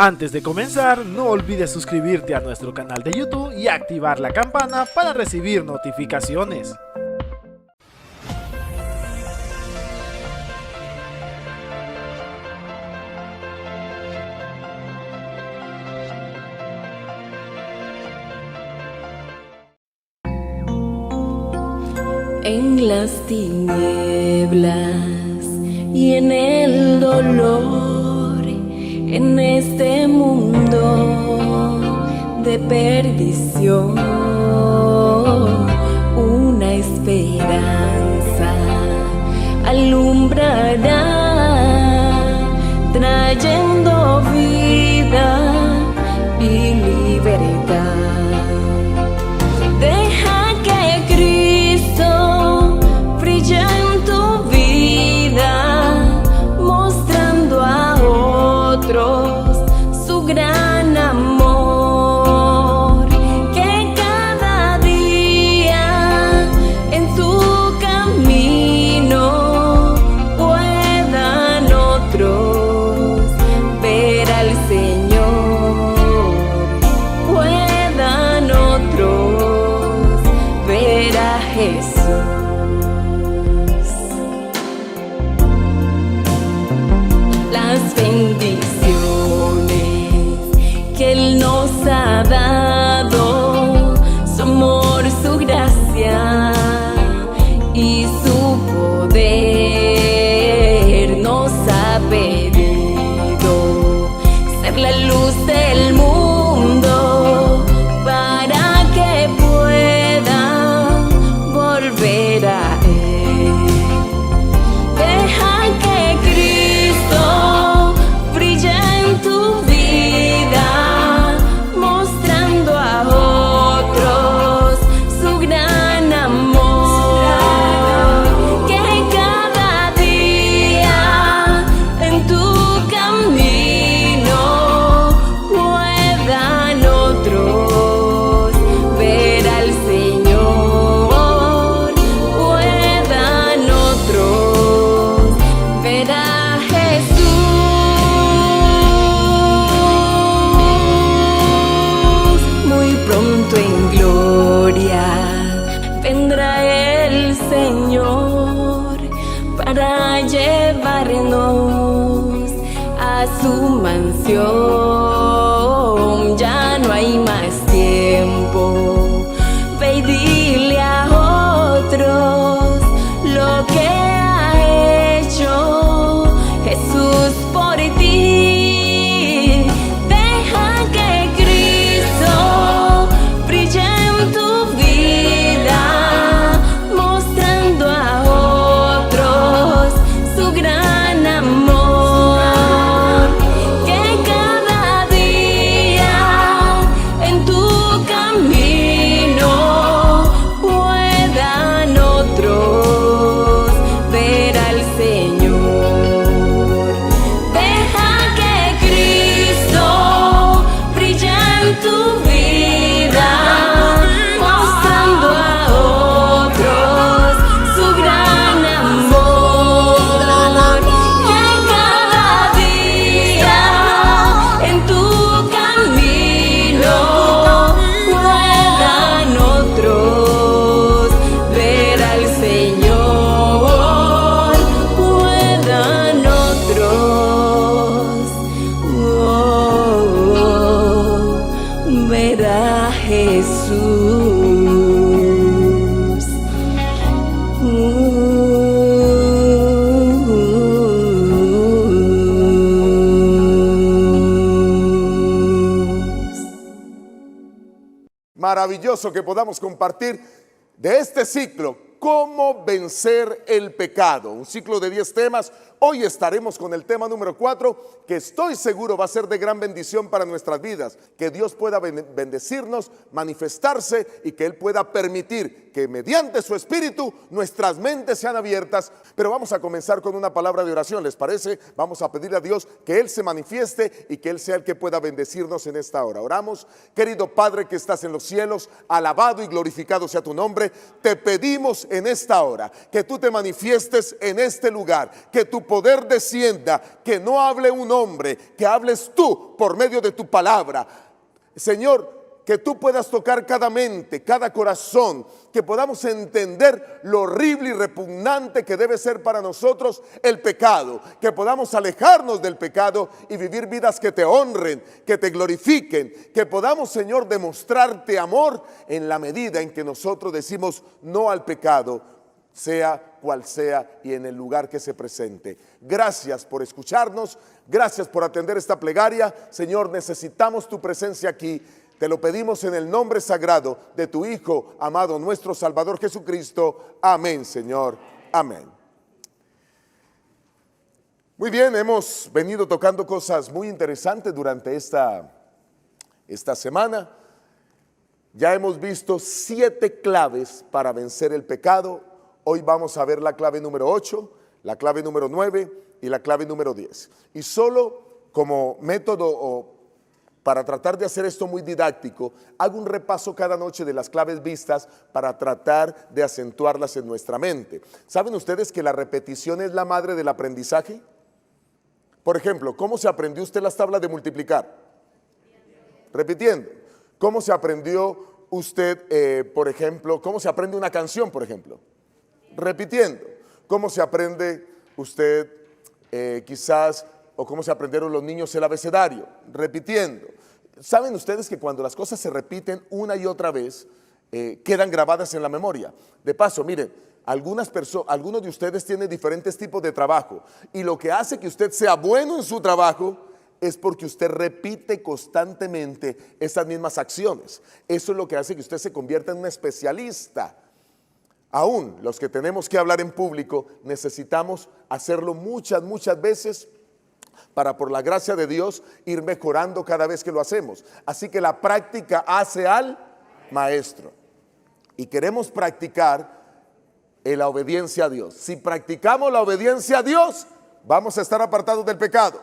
Antes de comenzar, no olvides suscribirte a nuestro canal de YouTube y activar la campana para recibir notificaciones. En las tinieblas y en el dolor, en este mundo de perdición, una esperanza alumbrará, trayendo vida y libertad. Deja que Cristo brille en tu vida, mostrando a otros su gran amor. Que cada día en tu camino puedan otros ver al Señor, puedan otros ver a Jesús. Las bendiciones que Él nos ha dado, su amor, su gracia y su poder, nos ha pedido ser la luz del mundo para que pueda volver a Él. Deja que Cristo brille en tu vida, mostrando a otros su gran amor. Que cada día en tu camino puedan otros ver al Señor, puedan otros ver a Jesús. Muy pronto en gloria vendrá el Señor para llevarnos a su mansión. Ya no hay más tiempo, ve y dile a otros lo que ha hecho Jesús por ti. Deja que Cristo brille en tu vida, mostrando a otros su gran amor. Que cada día en tu camino puedan otros ver al Señor. Deja que Cristo brille en tu vida, mostrando a otros su gran amor. Que cada día en tu camino puedan otros ver al Señor, puedan otros ver a Jesús. Maravilloso que podamos compartir de este ciclo, cómo vencer el pecado, un ciclo de 10 temas. Hoy estaremos con el tema número 4, que estoy seguro va a ser de gran bendición para nuestras vidas, que Dios pueda bendecirnos, manifestarse y que Él pueda permitir que mediante su Espíritu nuestras mentes sean abiertas. Pero vamos a comenzar con una palabra de oración, ¿les parece? Vamos a pedirle a Dios que Él se manifieste y que Él sea el que pueda bendecirnos en esta hora. Oramos. Querido Padre que estás en los cielos, alabado y glorificado sea tu nombre. Te pedimos en esta hora que tú te manifiestes en este lugar, que tu poder descienda, que no hable un hombre, que hables tú por medio de tu palabra. Señor, que tú puedas tocar cada mente, cada corazón, que podamos entender lo horrible y repugnante que debe ser para nosotros el pecado, que podamos alejarnos del pecado y vivir vidas que te honren, que te glorifiquen, que podamos, Señor, demostrarte amor en la medida en que nosotros decimos no al pecado, sea cual sea y en el lugar que se presente. Gracias por escucharnos, gracias por atender esta plegaria. Señor, necesitamos tu presencia aquí. Te lo pedimos en el nombre sagrado de tu Hijo amado, nuestro Salvador Jesucristo. Amén, Señor. Amén. Muy bien, hemos venido tocando cosas muy interesantes durante esta semana. Ya hemos visto 7 claves para vencer el pecado. Hoy vamos a ver la clave número 8, la clave número 9 y la clave número 10. Y solo como método o para tratar de hacer esto muy didáctico, hago un repaso cada noche de las claves vistas para tratar de acentuarlas en nuestra mente. ¿Saben ustedes que la repetición es la madre del aprendizaje? Por ejemplo, ¿cómo se aprendió usted las tablas de multiplicar? Repitiendo. ¿Cómo se aprendió usted, por ejemplo, cómo se aprende una canción, por ejemplo? Repitiendo. ¿Cómo se aprende usted quizás, o cómo se aprendieron los niños el abecedario? Repitiendo. ¿Saben ustedes que cuando las cosas se repiten una y otra vez, quedan grabadas en la memoria? De paso, miren, algunos de ustedes tienen diferentes tipos de trabajo y lo que hace que usted sea bueno en su trabajo es porque usted repite constantemente esas mismas acciones. Eso es lo que hace que usted se convierta en un especialista. Aún los que tenemos que hablar en público necesitamos hacerlo muchas veces para, por la gracia de Dios, ir mejorando cada vez que lo hacemos. Así que la práctica hace al maestro. Y queremos practicar la obediencia a Dios. Si practicamos la obediencia a Dios, vamos a estar apartados del pecado.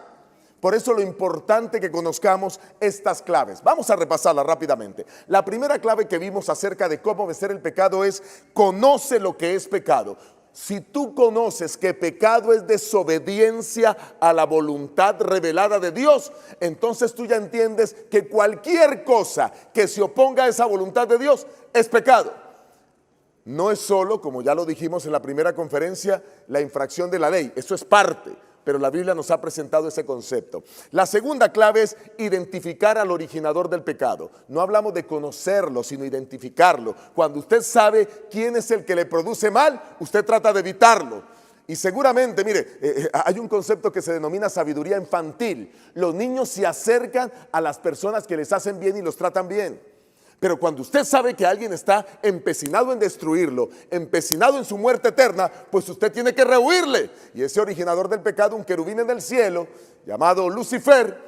Por eso lo importante que conozcamos estas claves. Vamos a repasarlas rápidamente. La primera clave que vimos acerca de cómo vencer el pecado es: conoce lo que es pecado. Si tú conoces que pecado es desobediencia a la voluntad revelada de Dios, entonces tú ya entiendes que cualquier cosa que se oponga a esa voluntad de Dios es pecado. No es solo, como ya lo dijimos en la primera conferencia, la infracción de la ley. Eso es parte, pero la Biblia nos ha presentado ese concepto. La segunda clave es identificar al originador del pecado. No hablamos de conocerlo, sino identificarlo. Cuando usted sabe quién es el que le produce mal, usted trata de evitarlo. Y seguramente, mire, hay un concepto que se denomina sabiduría infantil. Los niños se acercan a las personas que les hacen bien y los tratan bien. Pero cuando usted sabe que alguien está empecinado en destruirlo, empecinado en su muerte eterna, pues usted tiene que rehuirle. Y ese originador del pecado, un querubín en el cielo, llamado Lucifer,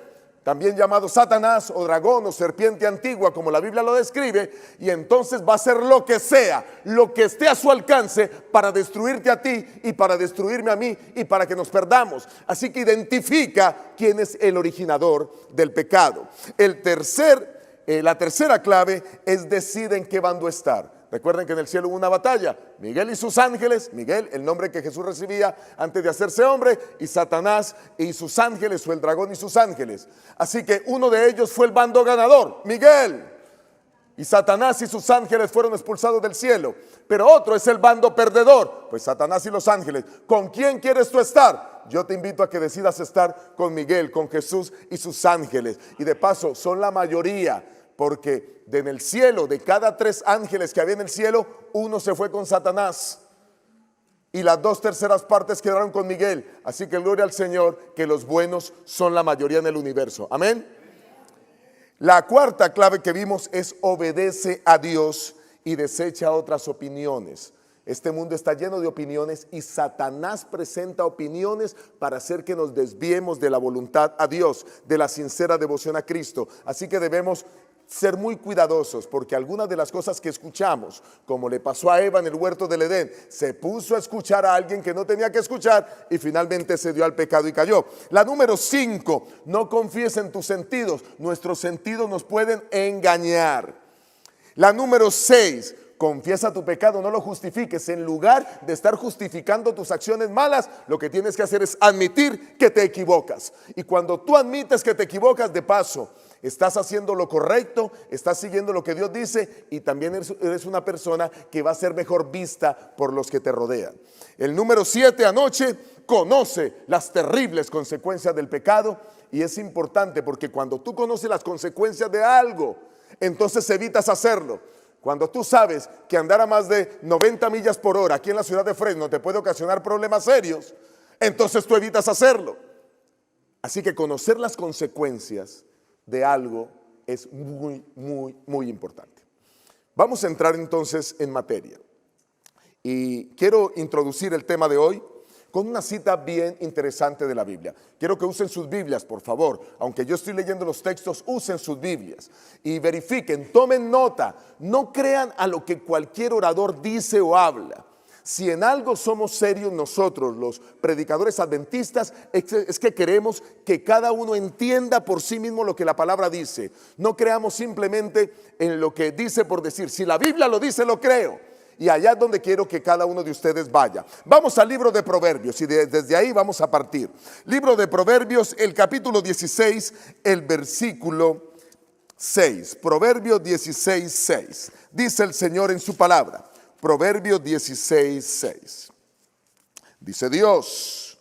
también llamado Satanás o dragón o serpiente antigua, como la Biblia lo describe, y entonces va a hacer lo que sea, lo que esté a su alcance para destruirte a ti y para destruirme a mí y para que nos perdamos. Así que identifica quién es el originador del pecado. La tercera clave es: decide en qué bando estar. Recuerden que en el cielo hubo una batalla, Miguel y sus ángeles, Miguel, el nombre que Jesús recibía antes de hacerse hombre, y Satanás y sus ángeles, o el dragón y sus ángeles. Así que uno de ellos fue el bando ganador, Miguel, y Satanás y sus ángeles fueron expulsados del cielo. Pero otro es el bando perdedor, pues Satanás y los ángeles. ¿Con quién quieres tú estar? Yo te invito a que decidas estar con Miguel, con Jesús y sus ángeles. Y de paso, son la mayoría, porque en el cielo, de cada 3 ángeles que había en el cielo, uno se fue con Satanás y las 2/3 partes quedaron con Miguel. Así que gloria al Señor, que los buenos son la mayoría en el universo. Amén. La cuarta clave que vimos es: obedece a Dios y desecha otras opiniones. Este mundo está lleno de opiniones y Satanás presenta opiniones para hacer que nos desviemos de la voluntad a Dios, de la sincera devoción a Cristo. Así que debemos ser muy cuidadosos, porque algunas de las cosas que escuchamos, como le pasó a Eva en el huerto del Edén, se puso a escuchar a alguien que no tenía que escuchar y finalmente se dio al pecado y cayó. La número 5, no confíes en tus sentidos. Nuestros sentidos nos pueden engañar. La número 6, Confiesa tu pecado, no lo justifiques. En lugar de estar justificando tus acciones malas, lo que tienes que hacer es admitir que te equivocas. Y cuando tú admites que te equivocas, de paso, estás haciendo lo correcto, estás siguiendo lo que Dios dice y también eres una persona que va a ser mejor vista por los que te rodean. El número 7, anoche, conoce las terribles consecuencias del pecado. Y es importante porque cuando tú conoces las consecuencias de algo, entonces evitas hacerlo. Cuando tú sabes que andar a más de 90 millas por hora aquí en la ciudad de Fresno te puede ocasionar problemas serios, entonces tú evitas hacerlo. Así que conocer las consecuencias de algo es muy, muy, muy importante. Vamos a entrar entonces en materia. Y quiero introducir el tema de hoy con una cita bien interesante de la Biblia. Quiero que usen sus Biblias, por favor. Aunque yo estoy leyendo los textos, usen sus Biblias y verifiquen, tomen nota. No crean a lo que cualquier orador dice o habla. Si en algo somos serios nosotros, los predicadores adventistas, es que queremos que cada uno entienda por sí mismo lo que la palabra dice. No creamos simplemente en lo que dice por decir. Si la Biblia lo dice, lo creo. Y allá es donde quiero que cada uno de ustedes vaya. Vamos al libro de Proverbios y desde ahí vamos a partir. Libro de Proverbios, el capítulo 16, el versículo 6. Proverbios 16, 6. Dice el Señor en su palabra. Proverbios 16, 6. Dice Dios: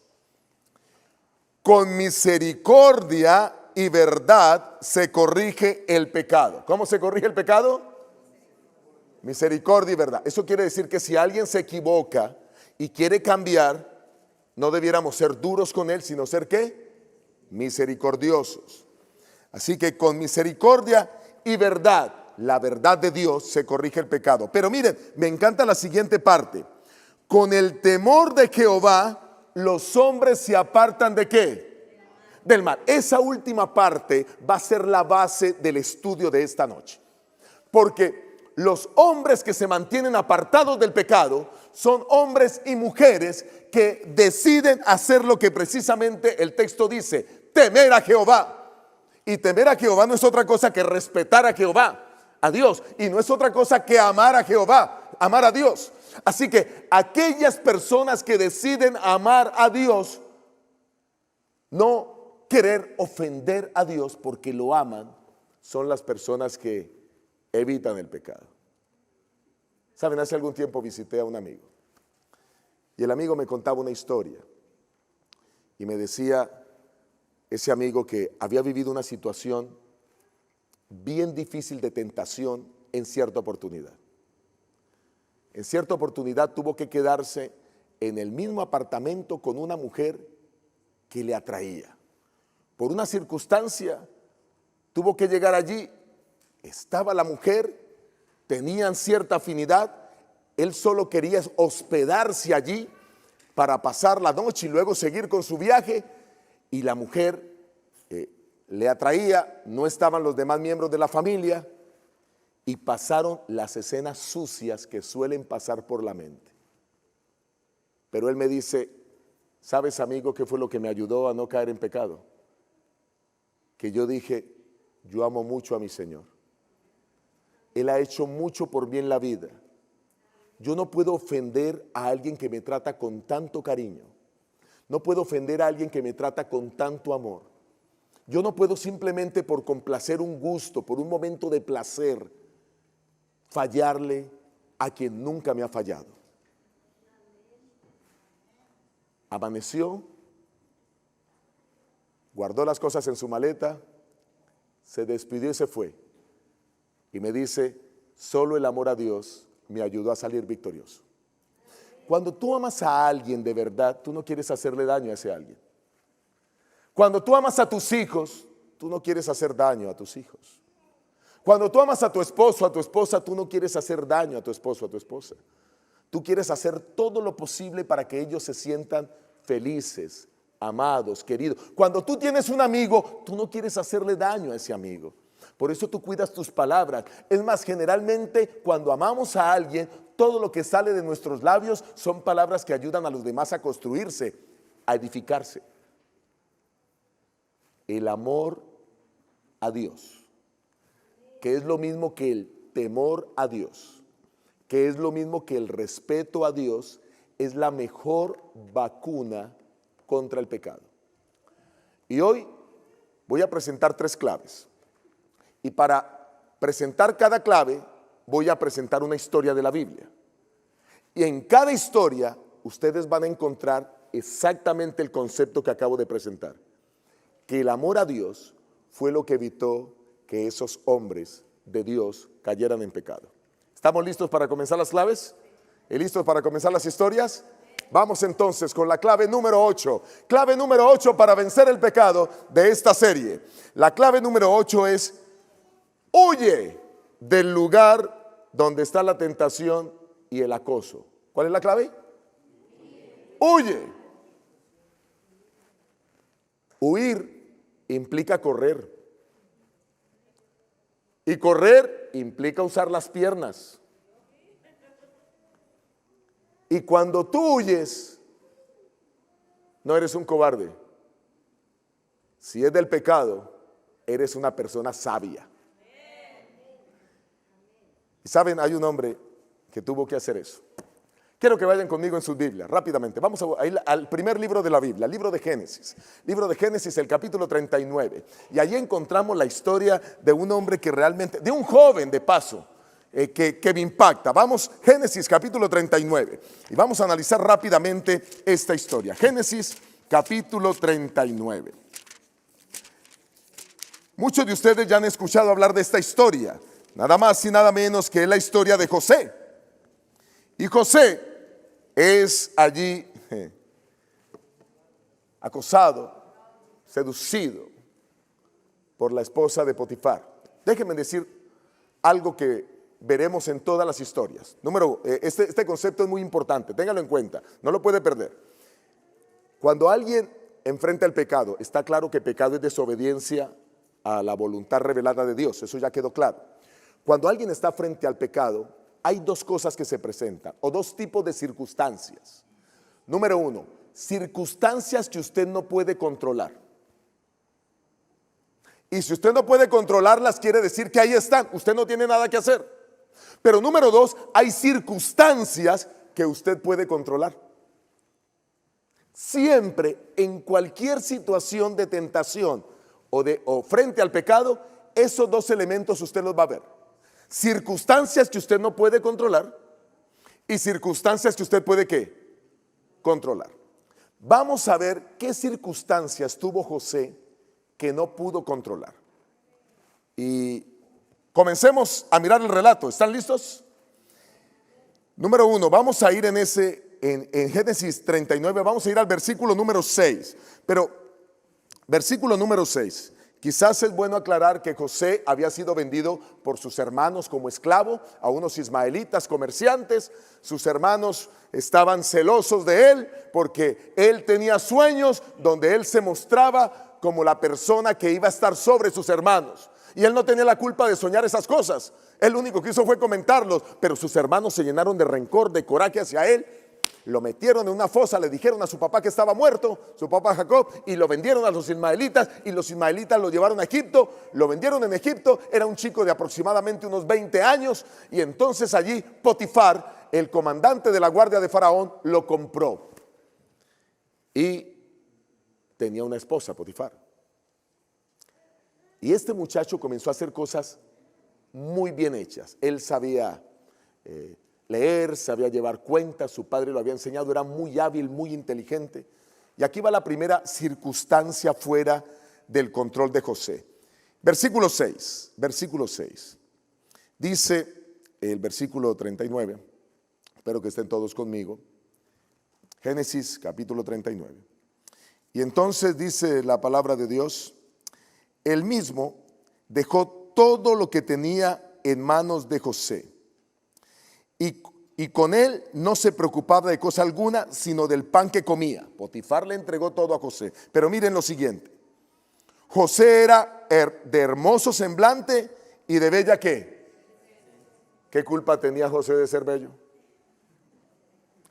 con misericordia y verdad se corrige el pecado. ¿Cómo se corrige el pecado? Misericordia y verdad. Eso quiere decir que si alguien se equivoca y quiere cambiar, no debiéramos ser duros con él, sino ser ¿qué? Misericordiosos. Así que con misericordia y verdad, la verdad de Dios, se corrige el pecado. Pero miren, me encanta la siguiente parte. Con el temor de Jehová, los hombres se apartan ¿de qué? Del mal. Esa última parte va a ser la base del estudio de esta noche. Porque los hombres que se mantienen apartados del pecado son hombres y mujeres que deciden hacer lo que precisamente el texto dice: temer a Jehová. Y temer a Jehová no es otra cosa que respetar a Jehová, a Dios. Y no es otra cosa que amar a Jehová, amar a Dios. Así que aquellas personas que deciden amar a Dios, no querer ofender a Dios porque lo aman, son las personas que evitan el pecado. Saben, hace algún tiempo visité a un amigo y el amigo me contaba una historia y me decía ese amigo que había vivido una situación bien difícil de tentación en cierta oportunidad. En cierta oportunidad tuvo que quedarse en el mismo apartamento con una mujer que le atraía. Por una circunstancia tuvo que llegar allí. Estaba la mujer, tenían cierta afinidad, él solo quería hospedarse allí para pasar la noche y luego seguir con su viaje, y la mujer le atraía, no estaban los demás miembros de la familia, y pasaron las escenas sucias que suelen pasar por la mente. Pero él me dice: ¿sabes, amigo, qué fue lo que me ayudó a no caer en pecado? Que yo dije: yo amo mucho a mi Señor. Él ha hecho mucho por mí en la vida. Yo no puedo ofender a alguien que me trata con tanto cariño. No puedo ofender a alguien que me trata con tanto amor. Yo no puedo simplemente por complacer un gusto, por un momento de placer, fallarle a quien nunca me ha fallado. Amaneció, guardó las cosas en su maleta, se despidió y se fue. Y me dice: solo el amor a Dios me ayudó a salir victorioso. Cuando tú amas a alguien de verdad, tú no quieres hacerle daño a ese alguien. Cuando tú amas a tus hijos, tú no quieres hacer daño a tus hijos. Cuando tú amas a tu esposo, a tu esposa, tú no quieres hacer daño a tu esposo, a tu esposa. Tú quieres hacer todo lo posible para que ellos se sientan felices, amados, queridos. Cuando tú tienes un amigo, tú no quieres hacerle daño a ese amigo. Por eso tú cuidas tus palabras. Es más, generalmente cuando amamos a alguien, todo lo que sale de nuestros labios son palabras que ayudan a los demás a construirse, a edificarse. El amor a Dios, que es lo mismo que el temor a Dios, que es lo mismo que el respeto a Dios, es la mejor vacuna contra el pecado. Y hoy voy a presentar 3 claves. Y para presentar cada clave, voy a presentar una historia de la Biblia. Y en cada historia, ustedes van a encontrar exactamente el concepto que acabo de presentar. Que el amor a Dios fue lo que evitó que esos hombres de Dios cayeran en pecado. ¿Estamos listos para comenzar las claves? ¿Y listos para comenzar las historias? Vamos entonces con la clave número 8. Clave número 8 para vencer el pecado de esta serie. La clave número 8 es: huye del lugar donde está la tentación y el acoso. ¿Cuál es la clave? Huye. Huir implica correr. Y correr implica usar las piernas. Y cuando tú huyes, no eres un cobarde. Si es del pecado, eres una persona sabia. Y saben, hay un hombre que tuvo que hacer eso. Quiero que vayan conmigo en sus Biblias, rápidamente. Vamos a ir al primer libro de la Biblia, el libro de Génesis. Libro de Génesis, el capítulo 39. Y allí encontramos la historia de un hombre que realmente, de un joven de paso, que me impacta. Vamos, Génesis capítulo 39. Y vamos a analizar rápidamente esta historia. Génesis capítulo 39. Muchos de ustedes ya han escuchado hablar de esta historia. Nada más y nada menos que es la historia de José. Y José es allí acosado, seducido por la esposa de Potifar. Déjenme decir algo que veremos en todas las historias. Este concepto es muy importante, téngalo en cuenta, no lo puede perder. Cuando alguien enfrenta el pecado, está claro que pecado es desobediencia a la voluntad revelada de Dios, eso ya quedó claro. Cuando alguien está frente al pecado, hay 2 cosas que se presentan, o 2 tipos de circunstancias. Número 1, circunstancias que usted no puede controlar. Y si usted no puede controlarlas, quiere decir que ahí están, usted no tiene nada que hacer. Pero número 2, hay circunstancias que usted puede controlar. Siempre, en cualquier situación de tentación o frente al pecado, esos 2 elementos usted los va a ver. Circunstancias que usted no puede controlar y circunstancias que usted puede ¿qué? Controlar. Vamos a ver qué circunstancias tuvo José que no pudo controlar. Y comencemos a mirar el relato. ¿Están listos? Número 1, vamos a ir en Génesis 39, vamos a ir al versículo número 6. Pero, versículo número 6. Quizás es bueno aclarar que José había sido vendido por sus hermanos como esclavo a unos ismaelitas comerciantes. Sus hermanos estaban celosos de él porque él tenía sueños donde él se mostraba como la persona que iba a estar sobre sus hermanos. Y él no tenía la culpa de soñar esas cosas. Él lo único que hizo fue comentarlos, pero sus hermanos se llenaron de rencor, de coraje hacia él. Lo metieron en una fosa, le dijeron a su papá que estaba muerto, su papá Jacob, y lo vendieron a los ismaelitas, y los ismaelitas lo llevaron a Egipto, lo vendieron en Egipto. Era un chico de aproximadamente unos 20 años, y entonces allí Potifar, el comandante de la guardia de Faraón, lo compró. Y tenía una esposa, Potifar. Y este muchacho comenzó a hacer cosas muy bien hechas. Él sabía leer, sabía llevar cuentas, su padre lo había enseñado, era muy hábil, muy inteligente. Y aquí va la primera circunstancia fuera del control de José. Versículo 6, dice el versículo 39, espero que estén todos conmigo, Génesis capítulo 39. Y entonces dice la palabra de Dios: él mismo dejó todo lo que tenía en manos de José. Y con él no se preocupaba de cosa alguna, sino del pan que comía. Potifar le entregó todo a José. Pero miren lo siguiente: José era de hermoso semblante y de bella ¿qué? ¿Qué culpa tenía José de ser bello?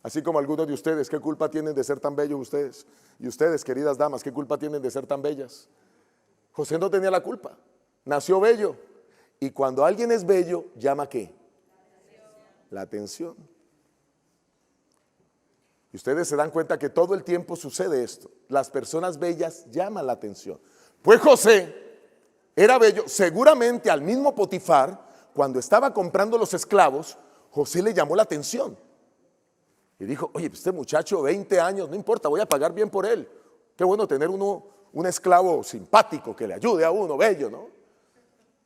Así como algunos de ustedes, ¿qué culpa tienen de ser tan bellos ustedes? Y ustedes, queridas damas, ¿qué culpa tienen de ser tan bellas? José no tenía la culpa, nació bello. Y cuando alguien es bello, llama ¿qué? la atención. Y ustedes se dan cuenta que todo el tiempo sucede esto. Las personas bellas llaman la atención. Pues José era bello. Seguramente al mismo Potifar, cuando estaba comprando los esclavos, José le llamó la atención. Y dijo, oye, este muchacho, 20 años, no importa, voy a pagar bien por él. Qué bueno tener un esclavo simpático que le ayude a uno, bello, ¿no?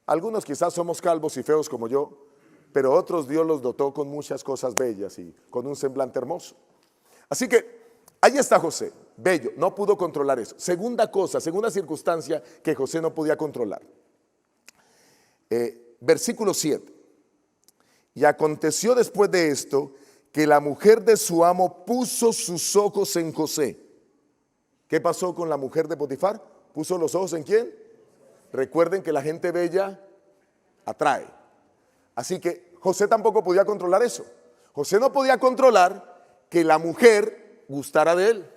Algunos quizás somos calvos y feos como yo, pero otros Dios los dotó con muchas cosas bellas y con un semblante hermoso. Así que ahí está José, bello, no pudo controlar eso. Segunda cosa, segunda circunstancia que José no podía controlar. Versículo 7. Y aconteció después de esto que la mujer de su amo puso sus ojos en José. ¿Qué pasó con la mujer de Potifar? ¿Puso los ojos en quién? Recuerden que la gente bella atrae. Así que José tampoco podía controlar eso. José no podía controlar que la mujer gustara de él.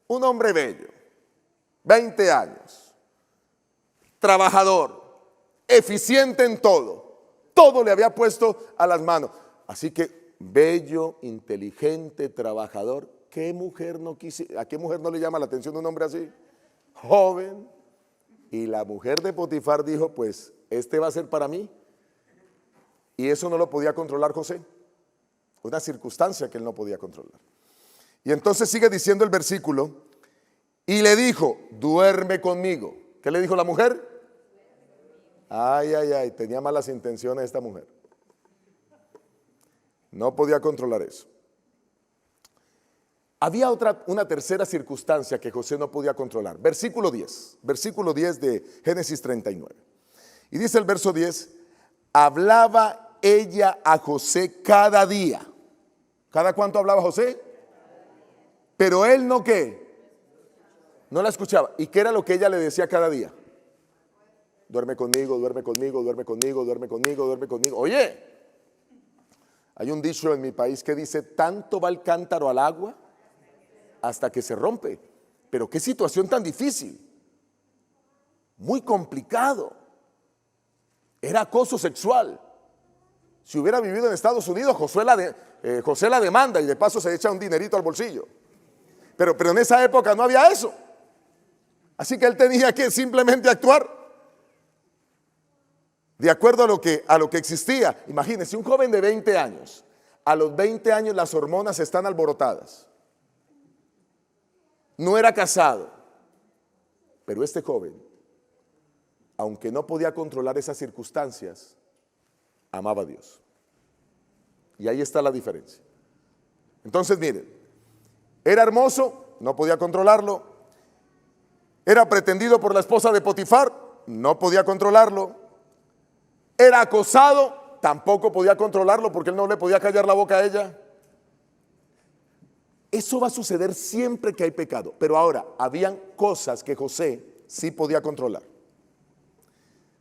Un hombre bello, 20 años, trabajador, eficiente en todo. Todo le había puesto a las manos. Así que bello, inteligente, trabajador. ¿Qué mujer no quisiera? ¿A qué mujer no le llama la atención un hombre así? Joven. Y la mujer de Potifar dijo, pues este va a ser para mí. Y eso no lo podía controlar José. Una circunstancia que él no podía controlar. Y entonces sigue diciendo el versículo, y le dijo, duerme conmigo. ¿Qué le dijo la mujer? Ay, ay, ay, tenía malas intenciones esta mujer. No podía controlar eso. Había una tercera circunstancia que José no podía controlar. Versículo 10 de Génesis 39. Y dice el verso 10, hablaba ella a José cada día. ¿Cada cuánto hablaba José? Pero él no, ¿qué? No la escuchaba. ¿Y qué era lo que ella le decía cada día? Duerme conmigo, duerme conmigo, duerme conmigo, duerme conmigo, duerme conmigo. Oye, hay un dicho en mi país que dice, tanto va el cántaro al agua hasta que se rompe. Pero qué situación tan difícil. Muy complicado. Era acoso sexual. Si hubiera vivido en Estados Unidos, José la demanda y de paso se echa un dinerito al bolsillo. Pero en esa época no había eso. Así que él tenía que simplemente actuar de acuerdo a lo que existía. Imagínense, un joven de 20 años. A los 20 años las hormonas están alborotadas. No era casado. Pero este joven, aunque no podía controlar esas circunstancias, amaba a Dios. Y ahí está la diferencia. Entonces miren, era hermoso, no podía controlarlo. Era pretendido por la esposa de Potifar, no podía controlarlo. Era acosado, tampoco podía controlarlo porque él no le podía callar la boca a ella. Eso va a suceder siempre que hay pecado. Pero ahora, habían cosas que José sí podía controlar.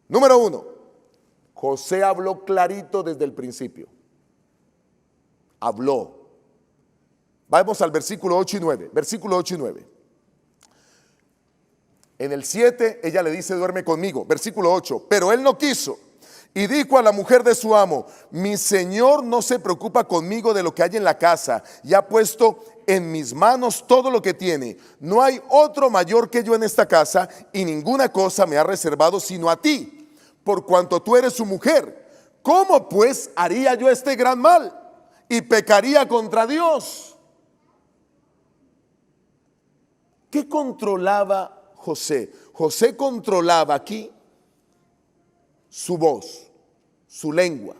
Número 1, José habló clarito desde el principio. Habló. Vamos al versículo 8 y 9. Versículo 8 y 9. En el 7 ella le dice duerme conmigo. Versículo 8. Pero él no quiso. Y dijo a la mujer de su amo, mi señor no se preocupa conmigo de lo que hay en la casa y ha puesto en mis manos todo lo que tiene. No hay otro mayor que yo en esta casa y ninguna cosa me ha reservado sino a ti, por cuanto tú eres su mujer. ¿Cómo pues haría yo este gran mal y pecaría contra Dios? ¿Qué controlaba José? José controlaba aquí su voz, su lengua,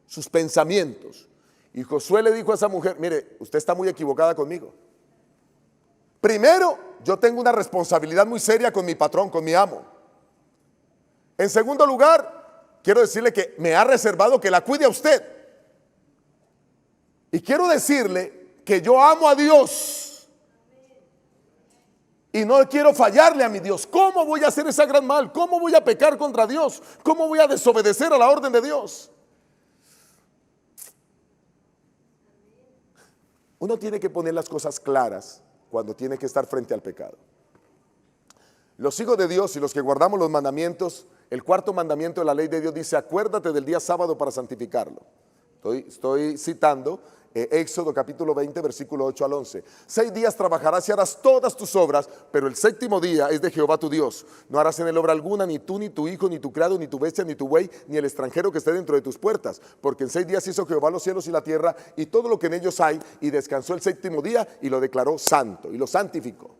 sus pensamientos. Y Josué le dijo a esa mujer, mire, usted está muy equivocada conmigo. Primero, yo tengo una responsabilidad muy seria con mi patrón, con mi amo. En segundo lugar, quiero decirle que me ha reservado que la cuide a usted. Y quiero decirle que yo amo a Dios. Y no quiero fallarle a mi Dios. ¿Cómo voy a hacer ese gran mal? ¿Cómo voy a pecar contra Dios? ¿Cómo voy a desobedecer a la orden de Dios? Uno tiene que poner las cosas claras cuando tiene que estar frente al pecado. Los hijos de Dios y los que guardamos los mandamientos, el cuarto mandamiento de la ley de Dios dice, acuérdate del día sábado para santificarlo. Estoy citando Éxodo capítulo 20, versículo 8 al 11. 6 días trabajarás y harás todas tus obras, pero el séptimo día es de Jehová tu Dios. No harás en él obra alguna, ni tú, ni tu hijo, ni tu criado, ni tu bestia, ni tu buey, ni el extranjero que esté dentro de tus puertas. Porque en 6 días hizo Jehová los cielos y la tierra y todo lo que en ellos hay, y descansó el séptimo día y lo declaró santo y lo santificó.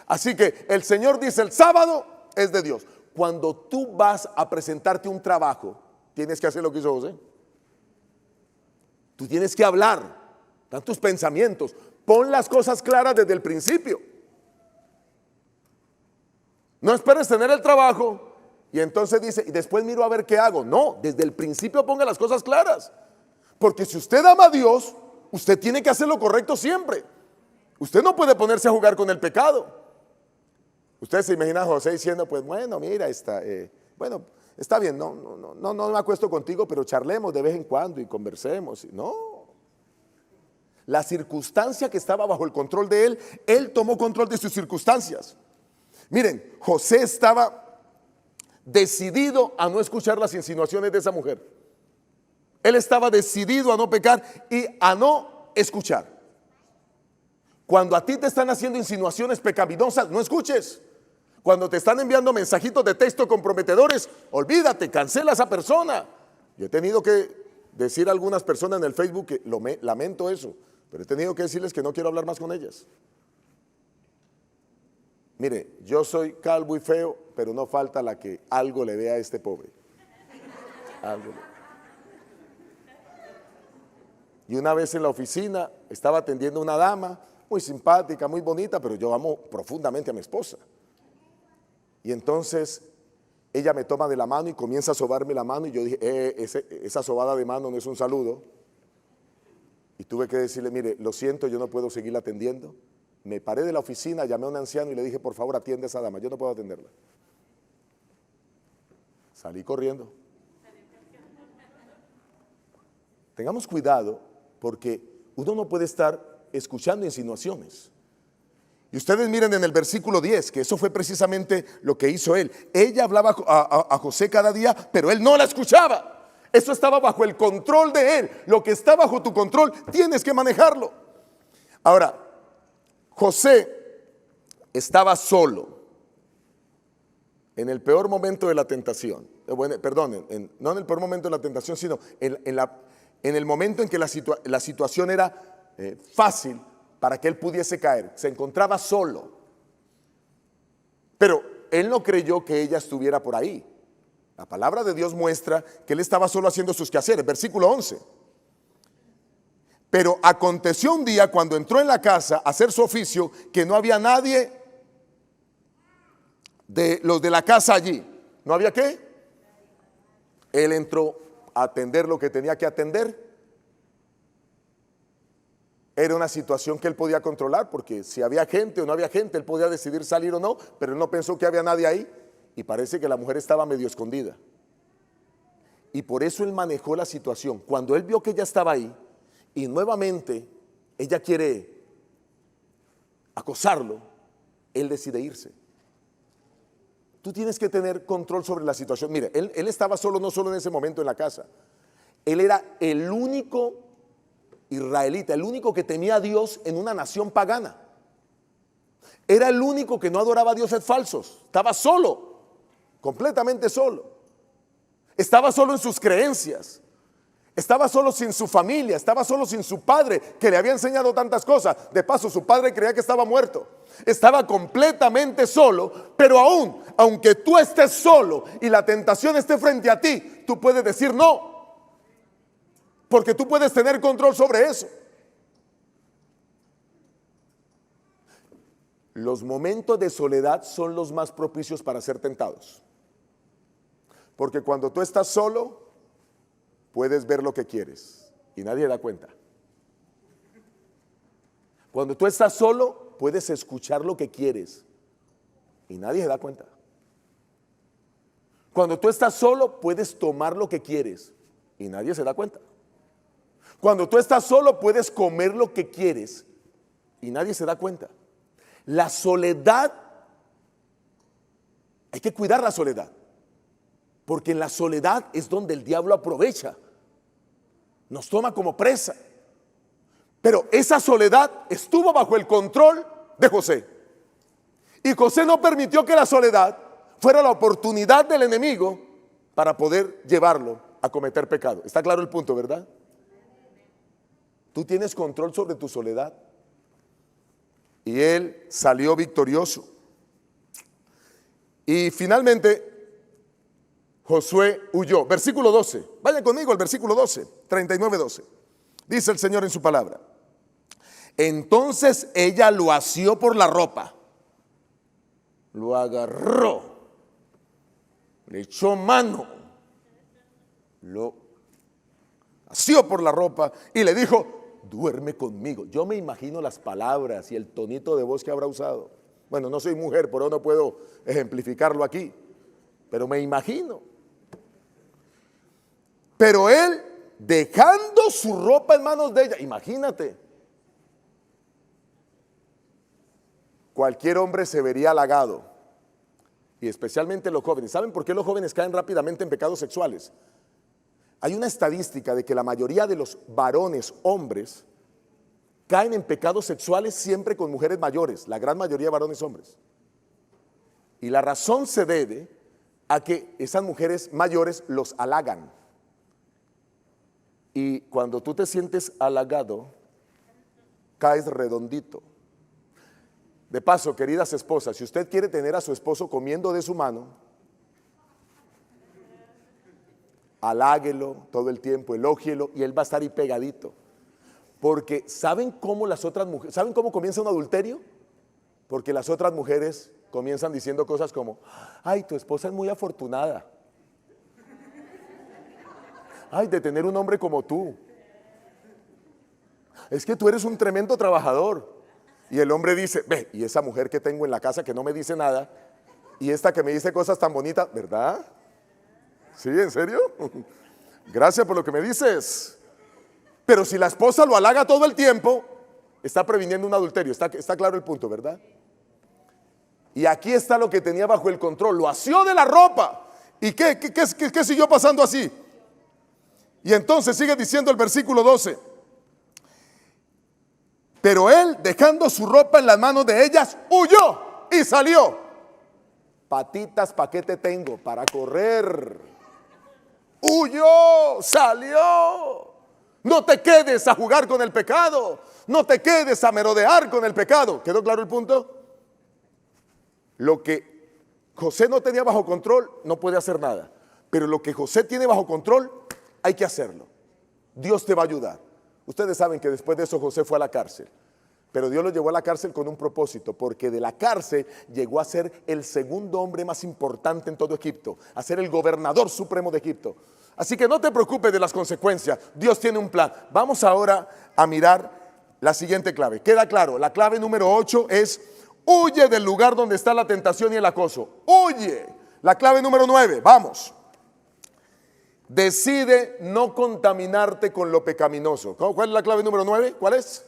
Así que el Señor dice: el sábado es de Dios. Cuando tú vas a presentarte un trabajo, tienes que hacer lo que hizo José. Tú tienes que hablar, dan tus pensamientos, pon las cosas claras desde el principio. No esperes tener el trabajo y entonces dice, y después miro a ver qué hago. No, desde el principio ponga las cosas claras. Porque si usted ama a Dios, usted tiene que hacer lo correcto siempre. Usted no puede ponerse a jugar con el pecado. Usted se imagina a José diciendo, pues bueno, mira, está bien, no me acuesto contigo, pero charlemos de vez en cuando y conversemos. No. La circunstancia que estaba bajo el control de él tomó control de sus circunstancias. Miren, José estaba decidido a no escuchar las insinuaciones de esa mujer. Él estaba decidido a no pecar y a no escuchar. Cuando a ti te están haciendo insinuaciones pecaminosas, no escuches. Cuando te están enviando mensajitos de texto comprometedores, olvídate, cancela a esa persona. Yo he tenido que decir a algunas personas en el Facebook que lamento eso, pero he tenido que decirles que no quiero hablar más con ellas. Mire, yo soy calvo y feo, pero no falta la que algo le vea a este pobre. Algo. Y una vez en la oficina estaba atendiendo a una dama muy simpática, muy bonita, pero yo amo profundamente a mi esposa. Y entonces ella me toma de la mano y comienza a sobarme la mano y yo dije, esa sobada de mano no es un saludo. Y tuve que decirle, mire, lo siento, yo no puedo seguirla atendiendo. Me paré de la oficina, llamé a un anciano y le dije, por favor, atiende a esa dama, yo no puedo atenderla. Salí corriendo. Tengamos cuidado porque uno no puede estar escuchando insinuaciones. Y ustedes miren en el versículo 10, que eso fue precisamente lo que hizo él. Ella hablaba a José cada día, pero él no la escuchaba. Eso estaba bajo el control de él. Lo que está bajo tu control, tienes que manejarlo. Ahora, José estaba solo en el peor momento de la tentación. Perdón, no en el peor momento de la tentación, sino en el momento en que la situación era fácil para que él pudiese caer. Se encontraba solo. Pero él no creyó que ella estuviera por ahí. La palabra de Dios muestra que él estaba solo haciendo sus quehaceres. Versículo 11. Pero aconteció un día cuando entró en la casa a hacer su oficio que no había nadie de los de la casa allí. ¿No había qué? Él entró a atender lo que tenía que atender. Era una situación que él podía controlar porque si había gente o no había gente, él podía decidir salir o no, pero él no pensó que había nadie ahí y parece que la mujer estaba medio escondida. Y por eso él manejó la situación. Cuando él vio que ella estaba ahí y nuevamente ella quiere acosarlo, él decide irse. Tú tienes que tener control sobre la situación. Mire, él estaba solo, no solo en ese momento en la casa. Él era el único israelita, el único que temía a Dios en una nación pagana. Era el único que no adoraba a dioses falsos. Estaba solo, completamente solo. Estaba solo en sus creencias. Estaba solo sin su familia, estaba solo sin su padre que le había enseñado tantas cosas. De paso, su padre creía que estaba muerto. Estaba completamente solo, pero aunque tú estés solo y la tentación esté frente a ti, tú puedes decir no. Porque tú puedes tener control sobre eso. Los momentos de soledad son los más propicios para ser tentados. Porque cuando tú estás solo, puedes ver lo que quieres y nadie da cuenta. Cuando tú estás solo, puedes escuchar lo que quieres y nadie se da cuenta. Cuando tú estás solo, puedes tomar lo que quieres y nadie se da cuenta. Cuando tú estás solo, puedes comer lo que quieres y nadie se da cuenta. La soledad, hay que cuidar la soledad, porque en la soledad es donde el diablo aprovecha. nos toma como presa. Pero esa soledad estuvo bajo el control de José. Y José no permitió que la soledad fuera la oportunidad del enemigo para poder llevarlo a cometer pecado. ¿Está claro el punto, verdad? Tú tienes control sobre tu soledad. Y él salió victorioso. Y finalmente Josué huyó. Versículo 12. Vayan conmigo al versículo 12, 39:12. Dice el Señor en su palabra. Entonces ella lo asió por la ropa, lo agarró, le echó mano, lo asió por la ropa y le dijo: duerme conmigo. Yo me imagino las palabras y el tonito de voz que habrá usado. Bueno, no soy mujer, por eso no puedo ejemplificarlo aquí, pero me imagino. Pero él, dejando su ropa en manos de ella, imagínate, cualquier hombre se vería halagado, y especialmente los jóvenes. ¿Saben por qué los jóvenes caen rápidamente en pecados sexuales? Hay una estadística de que la mayoría de los varones, hombres, caen en pecados sexuales siempre con mujeres mayores, la gran mayoría de varones hombres. Y la razón se debe a que esas mujeres mayores los halagan. Y cuando tú te sientes halagado, caes redondito. De paso, queridas esposas, si usted quiere tener a su esposo comiendo de su mano, haláguelo todo el tiempo, elógielo, y él va a estar ahí pegadito. Porque ¿saben cómo las otras mujeres, saben cómo comienza un adulterio? Porque las otras mujeres comienzan diciendo cosas como: ay, tu esposa es muy afortunada. Ay, de tener un hombre como tú. Es que tú eres un tremendo trabajador. Y el hombre dice: ve, y esa mujer que tengo en la casa que no me dice nada, y esta que me dice cosas tan bonitas, ¿verdad? ¿Sí? ¿En serio? Gracias por lo que me dices. Pero si la esposa lo halaga todo el tiempo, está previniendo un adulterio. Está claro el punto, ¿verdad? Y aquí está lo que tenía bajo el control. Lo asió de la ropa. ¿Y qué siguió pasando así? Y entonces sigue diciendo el versículo 12. Pero él, dejando su ropa en las manos de ellas, huyó y salió. Patitas, ¿pa' qué te tengo? Para correr. Huyó, salió. No te quedes a jugar con el pecado. No te quedes a merodear con el pecado. ¿Quedó claro el punto? Lo que José no tenía bajo control, no puede hacer nada. Pero lo que José tiene bajo control, hay que hacerlo. Dios te va a ayudar. Ustedes saben que después de eso José fue a la cárcel. Pero Dios lo llevó a la cárcel con un propósito, porque de la cárcel llegó a ser el segundo hombre más importante en todo Egipto, a ser el gobernador supremo de Egipto. Así que no te preocupes de las consecuencias, Dios tiene un plan. Vamos ahora a mirar la siguiente clave. Queda claro, la clave número 8 es: huye del lugar donde está la tentación y el acoso. Huye. La clave número 9, vamos. Decide no contaminarte con lo pecaminoso. ¿Cuál es la clave número 9? ¿Cuál es?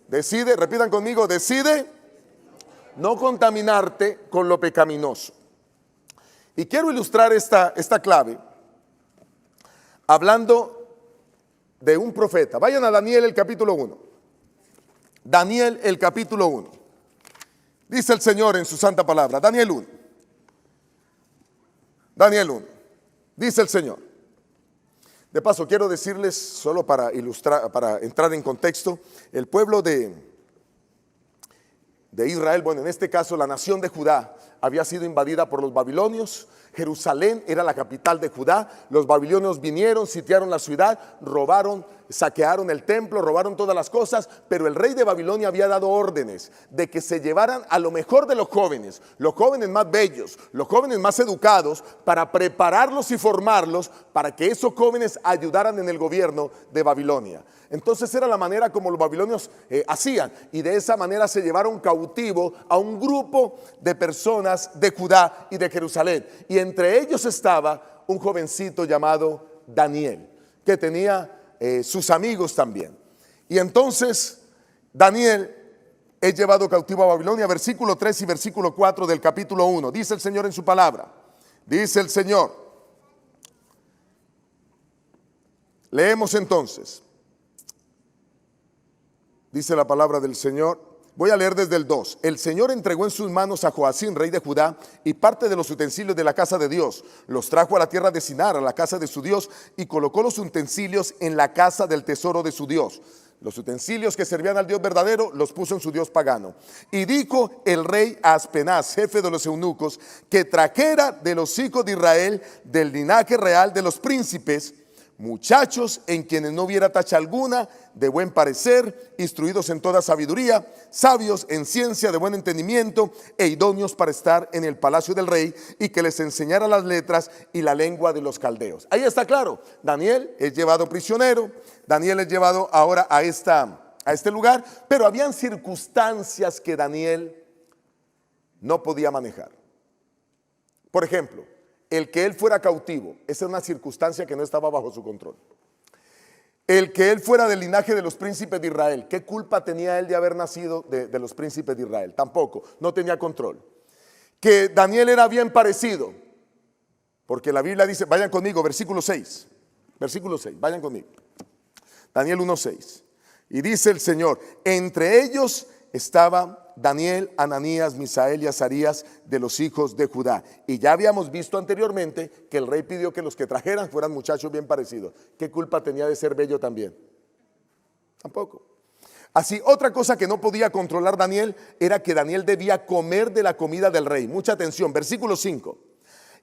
Decide, repitan conmigo, decide no contaminarte con lo pecaminoso. Y quiero ilustrar esta clave hablando de un profeta. Vayan a Daniel el capítulo 1. Daniel el capítulo 1. Dice el Señor en su santa palabra. Daniel 1. Daniel 1. Dice el Señor. De paso, quiero decirles, solo para ilustrar, para entrar en contexto, el pueblo de Israel, bueno, en este caso la nación de Judá, había sido invadida por los babilonios. Jerusalén era la capital de Judá. Los babilonios vinieron, sitiaron la ciudad, robaron, saquearon el templo, robaron todas las cosas, pero el rey de Babilonia había dado órdenes de que se llevaran a lo mejor de los jóvenes más bellos, los jóvenes más educados, para prepararlos y formarlos para que esos jóvenes ayudaran en el gobierno de Babilonia. Entonces era la manera como los babilonios hacían, y de esa manera se llevaron cautivo a un grupo de personas de Judá y de Jerusalén, y entre ellos estaba un jovencito llamado Daniel, que tenía sus amigos también. Y entonces Daniel es llevado cautivo a Babilonia. Versículo 3 y versículo 4 del capítulo 1. Dice el Señor en su palabra. Dice el Señor: Leemos entonces. Dice la palabra del Señor. Voy a leer desde el 2. El Señor entregó en sus manos a Joacim, rey de Judá, y parte de los utensilios de la casa de Dios. Los trajo a la tierra de Sinar, a la casa de su Dios, y colocó los utensilios en la casa del tesoro de su Dios. Los utensilios que servían al Dios verdadero los puso en su Dios pagano. Y dijo el rey a Aspenaz, jefe de los eunucos, que trajera de los hijos de Israel, del linaje real de los príncipes, muchachos en quienes no hubiera tacha alguna, de buen parecer, instruidos en toda sabiduría, sabios en ciencia, de buen entendimiento, e idóneos para estar en el palacio del rey, y que les enseñara las letras y la lengua de los caldeos. Ahí está claro, Daniel es llevado prisionero, Daniel es llevado ahora a este lugar, pero habían circunstancias que Daniel no podía manejar. Por ejemplo, el que él fuera cautivo, esa es una circunstancia que no estaba bajo su control. El que él fuera del linaje de los príncipes de Israel, ¿qué culpa tenía él de haber nacido de los príncipes de Israel? Tampoco, no tenía control. Que Daniel era bien parecido, porque la Biblia dice, vayan conmigo, versículo 6, vayan conmigo. Daniel 1:6. Y dice el Señor, entre ellos estaba Daniel, Ananías, Misael y Azarías de los hijos de Judá. Y ya habíamos visto anteriormente que el rey pidió que los que trajeran fueran muchachos bien parecidos. ¿Qué culpa tenía de ser bello también? Tampoco. Así, otra cosa que no podía controlar Daniel era que Daniel debía comer de la comida del rey. Mucha atención, versículo 5.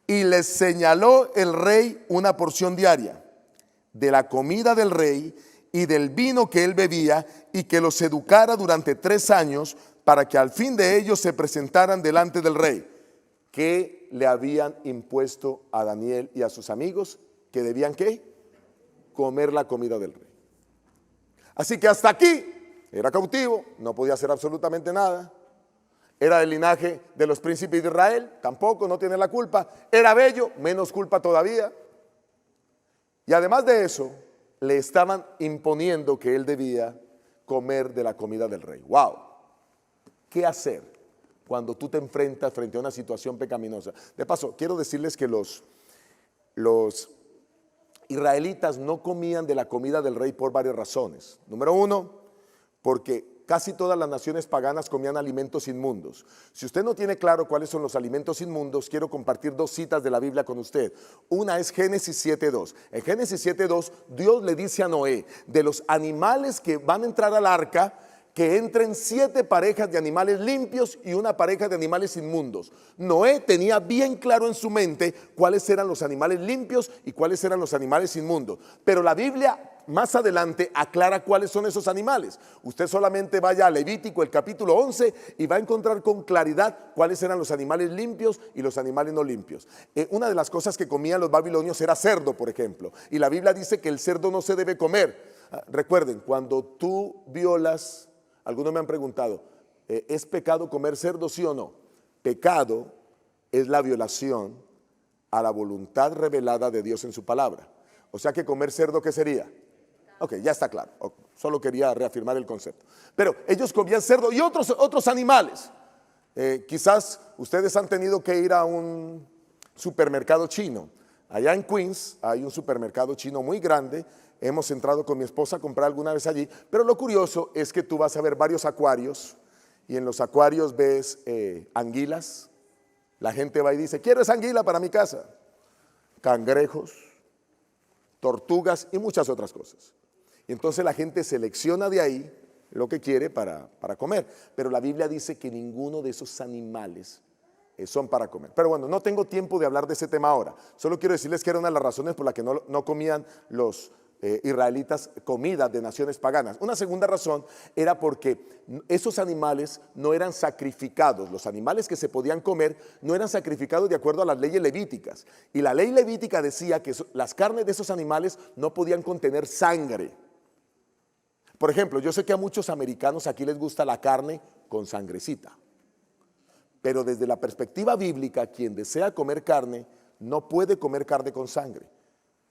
Y les señaló el rey una porción diaria de la comida del rey y del vino que él bebía, y que los educara durante 3 años, para que al fin de ellos se presentaran delante del rey. ¿Qué le habían impuesto a Daniel y a sus amigos? Que debían ¿qué? Comer la comida del rey. Así que hasta aquí era cautivo, no podía hacer absolutamente nada. Era del linaje de los príncipes de Israel, tampoco, no tiene la culpa. Era bello, menos culpa todavía. Y además de eso, le estaban imponiendo que él debía comer de la comida del rey. ¡Wow! ¿Qué hacer cuando tú te enfrentas frente a una situación pecaminosa? De paso, quiero decirles que los israelitas no comían de la comida del rey por varias razones. Número 1, porque casi todas las naciones paganas comían alimentos inmundos. Si usted no tiene claro cuáles son los alimentos inmundos, quiero compartir 2 citas de la Biblia con usted. Una es Génesis 7:2. En Génesis 7:2, Dios le dice a Noé, de los animales que van a entrar al arca, que entren 7 parejas de animales limpios y 1 pareja de animales inmundos. Noé tenía bien claro en su mente cuáles eran los animales limpios y cuáles eran los animales inmundos. Pero la Biblia más adelante aclara cuáles son esos animales. Usted solamente vaya a Levítico, el capítulo 11, y va a encontrar con claridad cuáles eran los animales limpios y los animales no limpios. Una de las cosas que comían los babilonios era cerdo, por ejemplo. Y la Biblia dice que el cerdo no se debe comer. Recuerden, cuando tú violas... Algunos me han preguntado, ¿es pecado comer cerdo, sí o no? Pecado es la violación a la voluntad revelada de Dios en su palabra. O sea que comer cerdo, ¿qué sería? Ok, ya está claro. Solo quería reafirmar el concepto. Pero ellos comían cerdo y otros animales. Quizás ustedes han tenido que ir a un supermercado chino. Allá en Queens hay un supermercado chino muy grande. Hemos entrado con mi esposa a comprar alguna vez allí, pero lo curioso es que tú vas a ver varios acuarios y en los acuarios ves anguilas. La gente va y dice, quiero esa anguila para mi casa. Cangrejos, tortugas y muchas otras cosas. Y entonces la gente selecciona de ahí lo que quiere para comer. Pero la Biblia dice que ninguno de esos animales son para comer. Pero bueno, no tengo tiempo de hablar de ese tema ahora. Solo quiero decirles que era una de las razones por las que no comían los israelitas comida de naciones paganas. Una segunda razón era porque esos animales no eran sacrificados. Los animales que se podían comer no eran sacrificados de acuerdo a las leyes levíticas. Y la ley levítica decía que las carnes de esos animales no podían contener sangre. Por ejemplo, yo sé que a muchos americanos aquí les gusta la carne con sangrecita. Pero desde la perspectiva bíblica, quien desea comer carne no puede comer carne con sangre,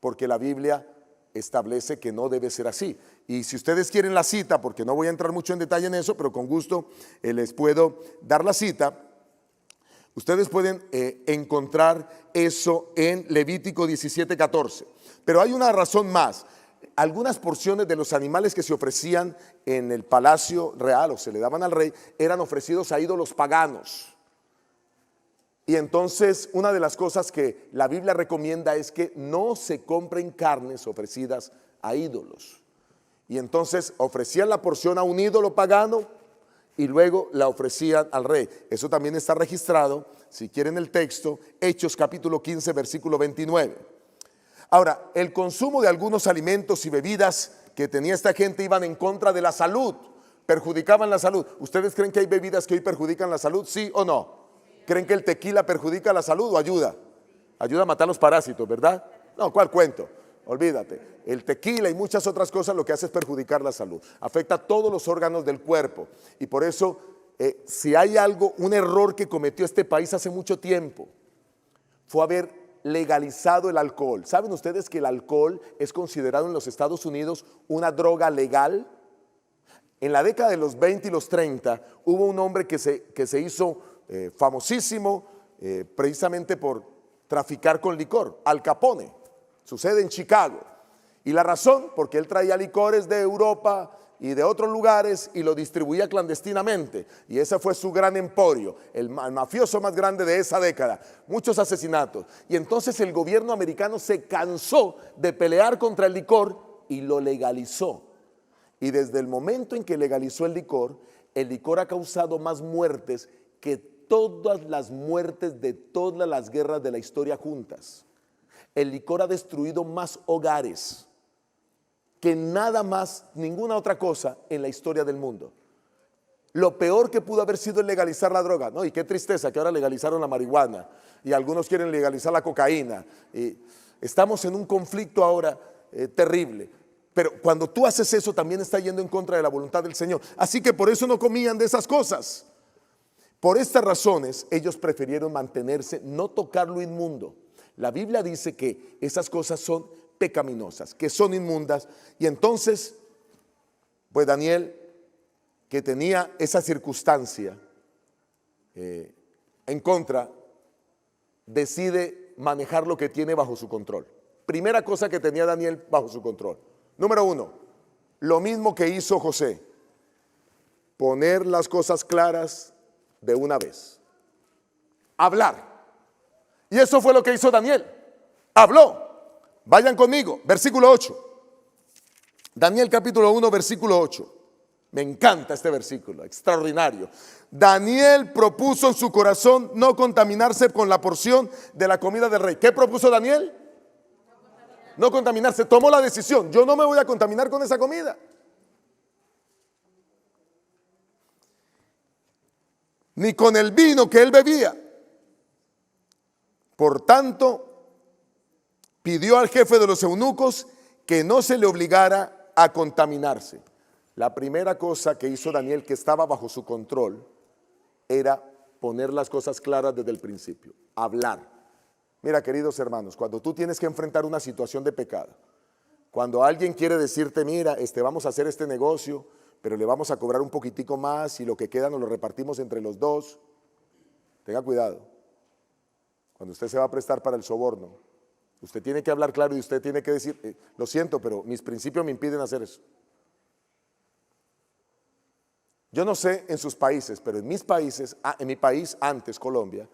porque la Biblia establece que no debe ser así. Y si ustedes quieren la cita, porque no voy a entrar mucho en detalle en eso, pero con gusto les puedo dar la cita. Ustedes pueden encontrar eso en Levítico 17:14. Pero hay una razón más. algunas porciones de los animales que se ofrecían en el palacio real o se le daban al rey eran ofrecidos a ídolos paganos. Y entonces una de las cosas que la Biblia recomienda es que no se compren carnes ofrecidas a ídolos. Y entonces ofrecían la porción a un ídolo pagano y luego la ofrecían al rey. Eso también está registrado, si quieren el texto, Hechos capítulo 15, versículo 29. Ahora, el consumo de algunos alimentos y bebidas que tenía esta gente iban en contra de la salud, perjudicaban la salud. ¿Ustedes creen que hay bebidas que hoy perjudican la salud? ¿Sí o no? ¿Creen que el tequila perjudica la salud o ayuda? Ayuda a matar los parásitos, ¿verdad? No, ¿cuál cuento? Olvídate. El tequila y muchas otras cosas lo que hace es perjudicar la salud. Afecta a todos los órganos del cuerpo. Y por eso, si hay algo, un error que cometió este país hace mucho tiempo, fue haber legalizado el alcohol. ¿Saben ustedes que el alcohol es considerado en los Estados Unidos una droga legal? En la década de los 20 y los 30 hubo un hombre que se hizo famosísimo precisamente por traficar con licor, Al Capone. Sucede en Chicago. Y la razón, porque él traía licores de Europa y de otros lugares y lo distribuía clandestinamente. Y ese fue su gran emporio, el mafioso más grande de esa década. Muchos asesinatos. Y entonces el gobierno americano se cansó de pelear contra el licor y lo legalizó. Y desde el momento en que legalizó el licor ha causado más muertes que todas las muertes de todas las guerras de la historia juntas. El licor ha destruido más hogares que nada más, ninguna otra cosa en la historia del mundo. Lo peor que pudo haber sido es legalizar la droga, ¿no? Y qué tristeza que ahora legalizaron la marihuana y algunos quieren legalizar la cocaína. Y estamos en un conflicto ahora terrible. Pero cuando tú haces eso también está yendo en contra de la voluntad del Señor. Así que por eso no comían de esas cosas. Por estas razones ellos prefirieron mantenerse, no tocar lo inmundo. La Biblia dice que esas cosas son pecaminosas, que son inmundas. Y entonces, pues Daniel, que tenía esa circunstancia en contra, decide manejar lo que tiene bajo su control. Primera cosa que tenía Daniel bajo su control. Número 1, lo mismo que hizo José, poner las cosas claras de una vez. Hablar. Y eso fue lo que hizo Daniel. Habló. Vayan conmigo, versículo 8. Daniel capítulo 1, versículo 8. Me encanta este versículo, extraordinario. Daniel propuso en su corazón no contaminarse con la porción de la comida del rey. ¿Qué propuso Daniel? No contaminarse. Tomó la decisión. Yo no me voy a contaminar con esa comida. Ni con el vino que él bebía. Por tanto, pidió al jefe de los eunucos que no se le obligara a contaminarse. La primera cosa que hizo Daniel, que estaba bajo su control, era poner las cosas claras desde el principio, hablar. Mira, queridos hermanos, cuando tú tienes que enfrentar una situación de pecado, cuando alguien quiere decirte, mira, vamos a hacer este negocio, pero le vamos a cobrar un poquitico más y lo que queda nos lo repartimos entre los dos, tenga cuidado. Cuando usted se va a prestar para el soborno, usted tiene que hablar claro y usted tiene que decir, lo siento, pero mis principios me impiden hacer eso. Yo no sé en sus países, pero en mis países, en mi país antes, Colombia,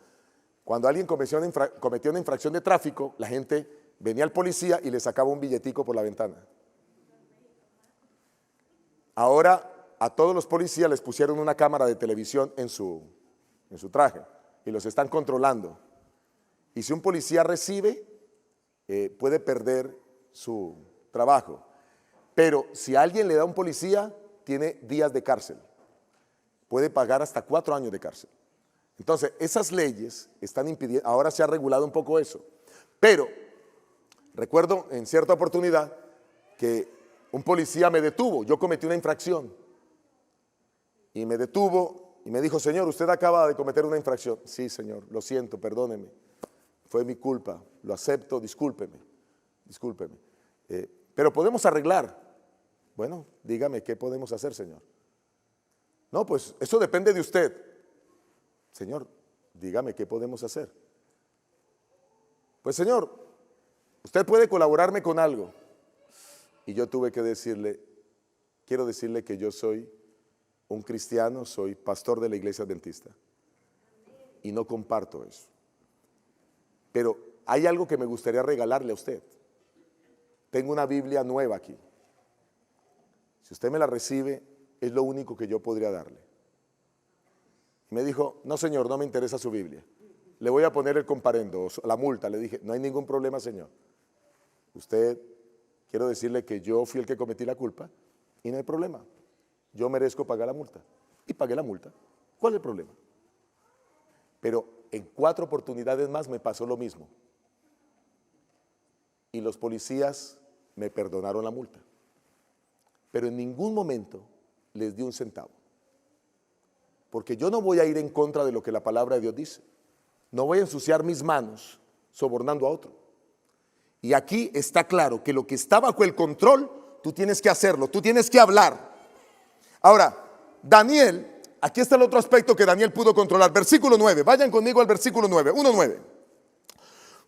cuando alguien cometía una infracción de tráfico, la gente venía al policía y le sacaba un billetico por la ventana. Ahora a todos los policías les pusieron una cámara de televisión en su traje y los están controlando. Y si un policía recibe, puede perder su trabajo. Pero si alguien le da a un policía, tiene días de cárcel. Puede pagar hasta 4 años de cárcel. Entonces, esas leyes están impidiendo, ahora se ha regulado un poco eso. Pero, recuerdo en cierta oportunidad que un policía me detuvo, yo cometí una infracción. Y me detuvo y me dijo, señor, usted acaba de cometer una infracción. Sí, señor, lo siento, perdóneme. Fue mi culpa, lo acepto, discúlpeme. Pero podemos arreglar. Bueno, dígame, ¿qué podemos hacer, señor? No, pues eso depende de usted. Señor, dígame, ¿qué podemos hacer? Pues, señor, usted puede colaborarme con algo. Y yo tuve que decirle, quiero decirle que yo soy un cristiano, soy pastor de la iglesia adventista. Y no comparto eso. Pero hay algo que me gustaría regalarle a usted. Tengo una Biblia nueva aquí. Si usted me la recibe, es lo único que yo podría darle. Y me dijo, no señor, no me interesa su Biblia. Le voy a poner el comparendo, la multa. Le dije, no hay ningún problema, señor. Usted, quiero decirle que yo fui el que cometí la culpa y no hay problema. Yo merezco pagar la multa. Y pagué la multa. ¿Cuál es el problema? Pero en 4 oportunidades más me pasó lo mismo. Y los policías me perdonaron la multa. Pero en ningún momento les di un centavo. Porque yo no voy a ir en contra de lo que la palabra de Dios dice. No voy a ensuciar mis manos sobornando a otro. Y aquí está claro que lo que está bajo el control, tú tienes que hacerlo, tú tienes que hablar. Ahora, Daniel, aquí está el otro aspecto que Daniel pudo controlar. Versículo 9, vayan conmigo al versículo 9, 1:9.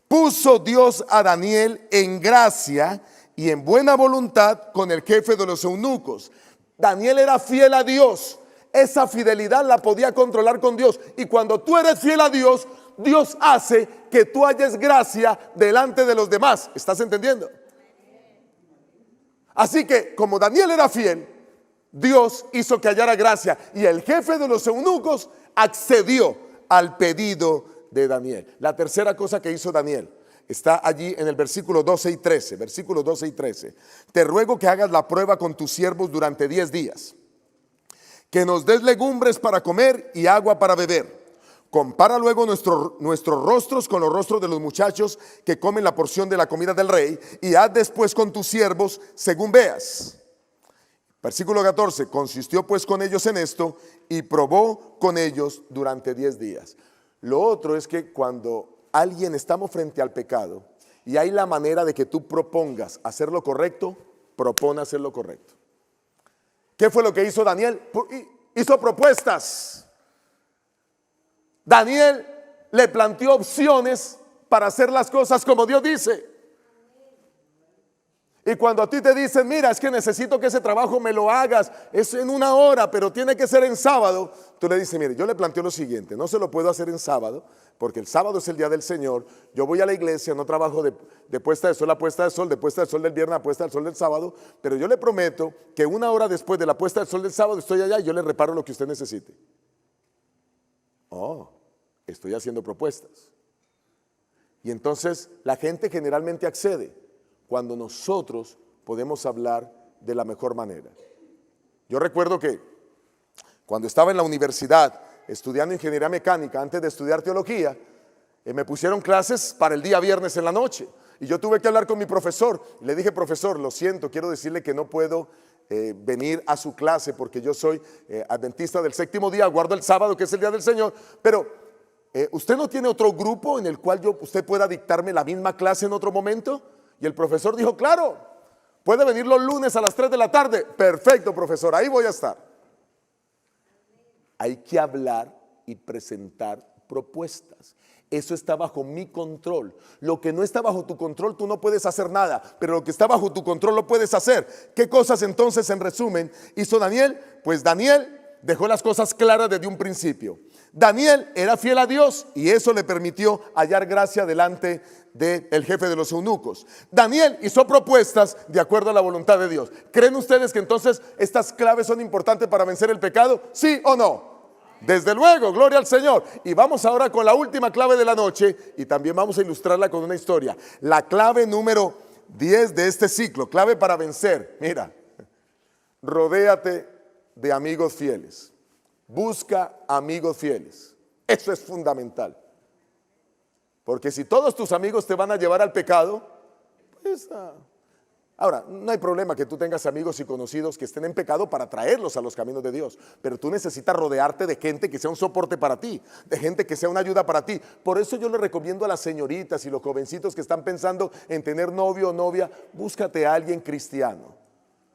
Puso Dios a Daniel en gracia y en buena voluntad con el jefe de los eunucos. Daniel era fiel a Dios. Esa fidelidad la podía controlar con Dios. Y cuando tú eres fiel a Dios, Dios hace que tú halles gracia delante de los demás. ¿Estás entendiendo? Así que como Daniel era fiel, Dios hizo que hallara gracia. Y el jefe de los eunucos accedió al pedido de Daniel. La tercera cosa que hizo Daniel está allí en el versículo 12 y 13. Versículos 12 y 13. Te ruego que hagas la prueba con tus siervos durante 10 días. Que nos des legumbres para comer y agua para beber. Compara luego nuestros rostros con los rostros de los muchachos que comen la porción de la comida del rey, y haz después con tus siervos según veas. Versículo 14, consistió pues con ellos en esto y probó con ellos durante 10 días. Lo otro es que cuando estamos frente al pecado y hay la manera de que tú propongas hacer lo correcto, propone hacer lo correcto. ¿Qué fue lo que hizo Daniel? Hizo propuestas. Daniel le planteó opciones para hacer las cosas como Dios dice. Y cuando a ti te dicen, mira, es que necesito que ese trabajo me lo hagas, es en 1 hora, pero tiene que ser en sábado, tú le dices, mire, yo le planteo lo siguiente, no se lo puedo hacer en sábado, porque el sábado es el día del Señor, yo voy a la iglesia, no trabajo de puesta de sol a puesta de sol, de puesta de sol del viernes a puesta del sol del sábado, pero yo le prometo que 1 hora después de la puesta del sol del sábado estoy allá y yo le reparo lo que usted necesite. Oh, estoy haciendo propuestas. Y entonces la gente generalmente accede cuando nosotros podemos hablar de la mejor manera. Yo recuerdo que cuando estaba en la universidad estudiando ingeniería mecánica, antes de estudiar teología, me pusieron clases para el día viernes en la noche. Y yo tuve que hablar con mi profesor. Le dije, profesor, lo siento, quiero decirle que no puedo venir a su clase porque yo soy adventista del 7º día, guardo el sábado que es el día del Señor, pero ¿usted no tiene otro grupo en el cual usted pueda dictarme la misma clase en otro momento? Y el profesor dijo, claro, puede venir los lunes a las 3 de la tarde. Perfecto, profesor, ahí voy a estar. Hay que hablar y presentar propuestas. Eso está bajo mi control. Lo que no está bajo tu control, tú no puedes hacer nada, pero lo que está bajo tu control lo puedes hacer. ¿Qué cosas entonces, en resumen, hizo Daniel? Pues Daniel dejó las cosas claras desde un principio. Daniel era fiel a Dios y eso le permitió hallar gracia delante del jefe de los eunucos. Daniel hizo propuestas de acuerdo a la voluntad de Dios. ¿Creen ustedes que entonces estas claves son importantes para vencer el pecado? ¿Sí o no? Desde luego, gloria al Señor. Y vamos ahora con la última clave de la noche y también vamos a ilustrarla con una historia. La clave número 10 de este ciclo, clave para vencer. Mira, rodéate de amigos fieles. Busca amigos fieles. Eso es fundamental. Porque si todos tus amigos te van a llevar al pecado, pues ahora, no hay problema que tú tengas amigos y conocidos que estén en pecado para traerlos a los caminos de Dios. Pero tú necesitas rodearte de gente que sea un soporte para ti, de gente que sea una ayuda para ti. Por eso yo le recomiendo a las señoritas y los jovencitos que están pensando en tener novio o novia, búscate a alguien cristiano.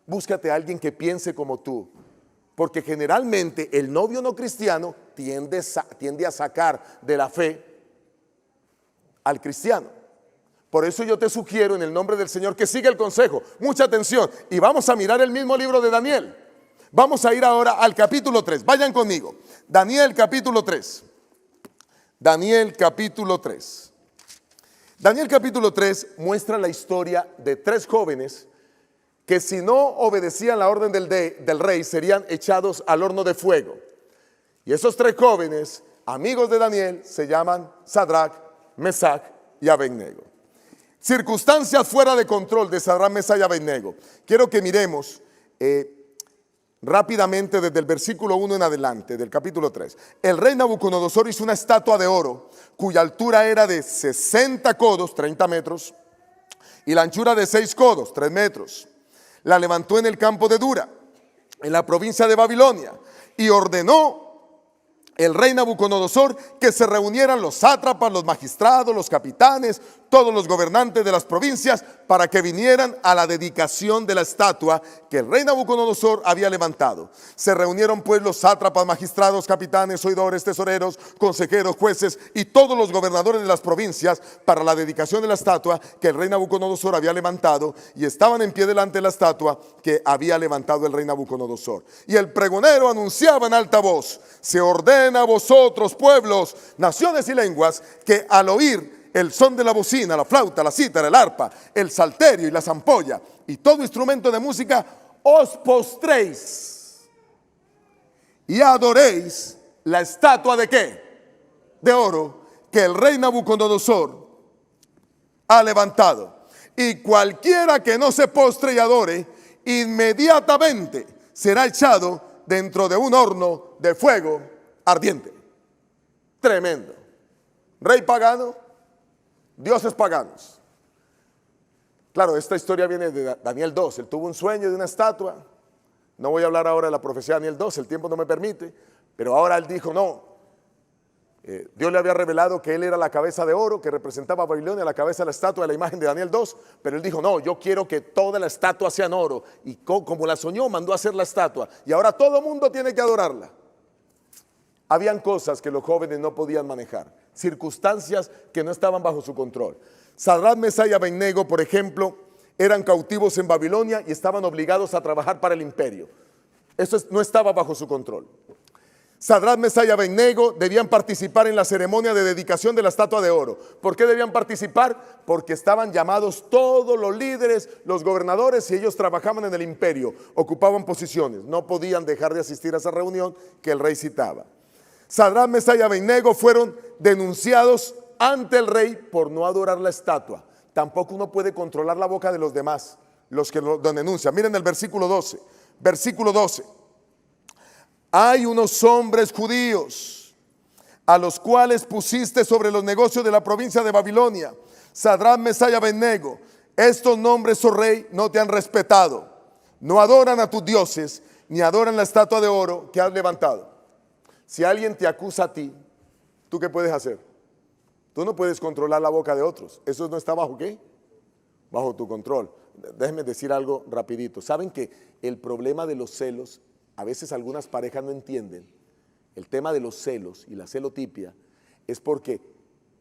Búscate a alguien que piense como tú. Porque generalmente el novio no cristiano tiende a sacar de la fe al cristiano. Por eso yo te sugiero en el nombre del Señor que siga el consejo. Mucha atención. Y vamos a mirar el mismo libro de Daniel. Vamos a ir ahora al capítulo 3. Vayan conmigo. Daniel capítulo 3. Daniel capítulo 3. Daniel capítulo 3 muestra la historia de tres jóvenes que si no obedecían la orden del rey serían echados al horno de fuego. Y esos tres jóvenes, amigos de Daniel, se llaman Sadrach, Mesach y Abednego. Circunstancias fuera de control de Sadrach, Mesach y Abednego. Quiero que miremos rápidamente desde el versículo 1 en adelante del capítulo 3. El rey Nabucodonosor hizo una estatua de oro cuya altura era de 60 codos, 30 metros, y la anchura de 6 codos, 3 metros. La levantó en el campo de Dura, en la provincia de Babilonia, y ordenó el rey Nabucodonosor que se reunieran los sátrapas, los magistrados, los capitanes, todos los gobernantes de las provincias para que vinieran a la dedicación de la estatua que el rey Nabucodonosor había levantado. Se reunieron pues los sátrapas, magistrados, capitanes, oidores, tesoreros, consejeros, jueces y todos los gobernadores de las provincias para la dedicación de la estatua que el rey Nabucodonosor había levantado, y estaban en pie delante de la estatua que había levantado el rey Nabucodonosor. Y el pregonero anunciaba en alta voz: se ordena a vosotros, pueblos, naciones y lenguas, que al oír el son de la bocina, la flauta, la cítara, el arpa, el salterio y la zampolla y todo instrumento de música, os postréis y adoréis la estatua de ¿qué? De oro que el rey Nabucodonosor ha levantado. Y cualquiera que no se postre y adore, inmediatamente será echado dentro de un horno de fuego ardiente. Tremendo. Rey pagano, dioses paganos. Claro, esta historia viene de Daniel 2. Él tuvo un sueño de una estatua. No voy a hablar ahora de la profecía de Daniel 2, el tiempo no me permite. Pero ahora él dijo, no. Dios le había revelado que él era la cabeza de oro que representaba a Babilonia, la cabeza de la estatua de la imagen de Daniel 2. Pero él dijo, no, yo quiero que toda la estatua sea en oro. Y como la soñó, mandó a hacer la estatua. Y ahora todo el mundo tiene que adorarla. Habían cosas que los jóvenes no podían manejar, circunstancias que no estaban bajo su control. Sadrach, Mesach y Abednego, por ejemplo, eran cautivos en Babilonia y estaban obligados a trabajar para el imperio. Eso no estaba bajo su control. Sadrach, Mesach y Abednego debían participar en la ceremonia de dedicación de la estatua de oro. ¿Por qué debían participar? Porque estaban llamados todos los líderes, los gobernadores, y ellos trabajaban en el imperio, ocupaban posiciones. No podían dejar de asistir a esa reunión que el rey citaba. Sadrach, Mesach y Abednego fueron denunciados ante el rey por no adorar la estatua. Tampoco uno puede controlar la boca de los demás, los que lo denuncian. Miren el versículo 12. Versículo 12. Hay unos hombres judíos a los cuales pusiste sobre los negocios de la provincia de Babilonia, Sadrach, Mesach y Abednego. Estos nombres, oh rey, no te han respetado. No adoran a tus dioses, ni adoran la estatua de oro que has levantado. Si alguien te acusa a ti, ¿tú qué puedes hacer? Tú no puedes controlar la boca de otros. ¿Eso no está bajo qué? Bajo tu control. Déjenme decir algo rapidito. ¿Saben que el problema de los celos, a veces algunas parejas no entienden? El tema de los celos y la celotipia es porque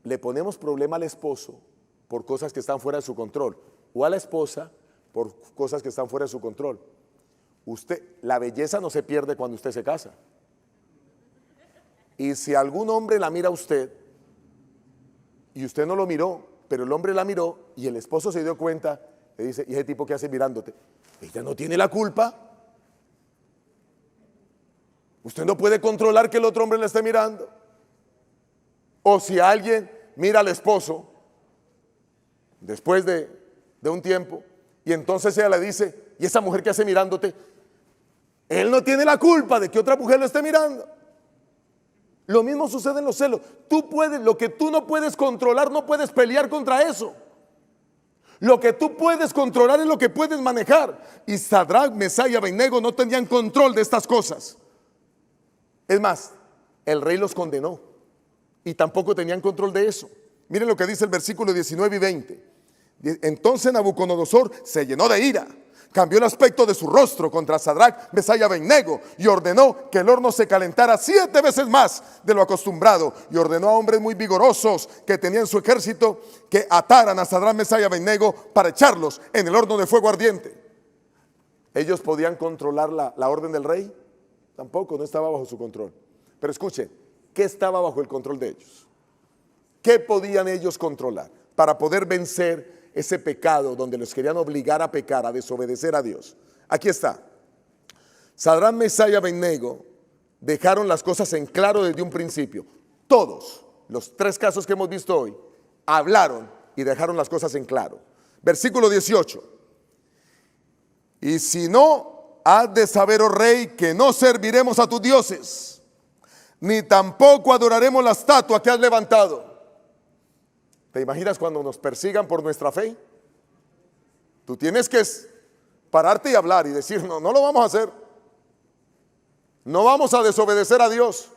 le ponemos problema al esposo por cosas que están fuera de su control, o a la esposa por cosas que están fuera de su control. La belleza no se pierde cuando usted se casa. Y si algún hombre la mira a usted y usted no lo miró, pero el hombre la miró y el esposo se dio cuenta, le dice, ¿y ese tipo qué hace mirándote? Ella no tiene la culpa. Usted no puede controlar que el otro hombre le esté mirando. O si alguien mira al esposo después de un tiempo y entonces ella le dice, ¿y esa mujer qué hace mirándote? Él no tiene la culpa de que otra mujer lo esté mirando. Lo mismo sucede en los celos. Tú puedes, lo que tú no puedes controlar, no puedes pelear contra eso. Lo que tú puedes controlar es lo que puedes manejar. Y Sadrach, Mesach y Abednego no tenían control de estas cosas. Es más, el rey los condenó y tampoco tenían control de eso. Miren lo que dice el versículo 19 y 20. Entonces Nabucodonosor se llenó de ira, Cambió el aspecto de su rostro contra Sadrac, Mesach y Abednego y ordenó que el horno se calentara 7 veces más de lo acostumbrado. Y ordenó a hombres muy vigorosos que tenían su ejército que ataran a Sadrac, Mesach y Abednego para echarlos en el horno de fuego ardiente. ¿Ellos podían controlar la orden del rey? Tampoco, no estaba bajo su control. Pero escuchen, ¿qué estaba bajo el control de ellos? ¿Qué podían ellos controlar para poder vencer ese pecado donde los querían obligar a pecar, a desobedecer a Dios? Aquí está. Sadrac, Mesach y Abednego dejaron las cosas en claro desde un principio. Todos los 3 casos que hemos visto hoy hablaron y dejaron las cosas en claro. Versículo 18. Y si no, has de saber, oh rey, que no serviremos a tus dioses, ni tampoco adoraremos la estatua que has levantado. ¿Te imaginas cuando nos persigan por nuestra fe? Tú tienes que pararte y hablar y decir, no, no lo vamos a hacer. No vamos a desobedecer a Dios.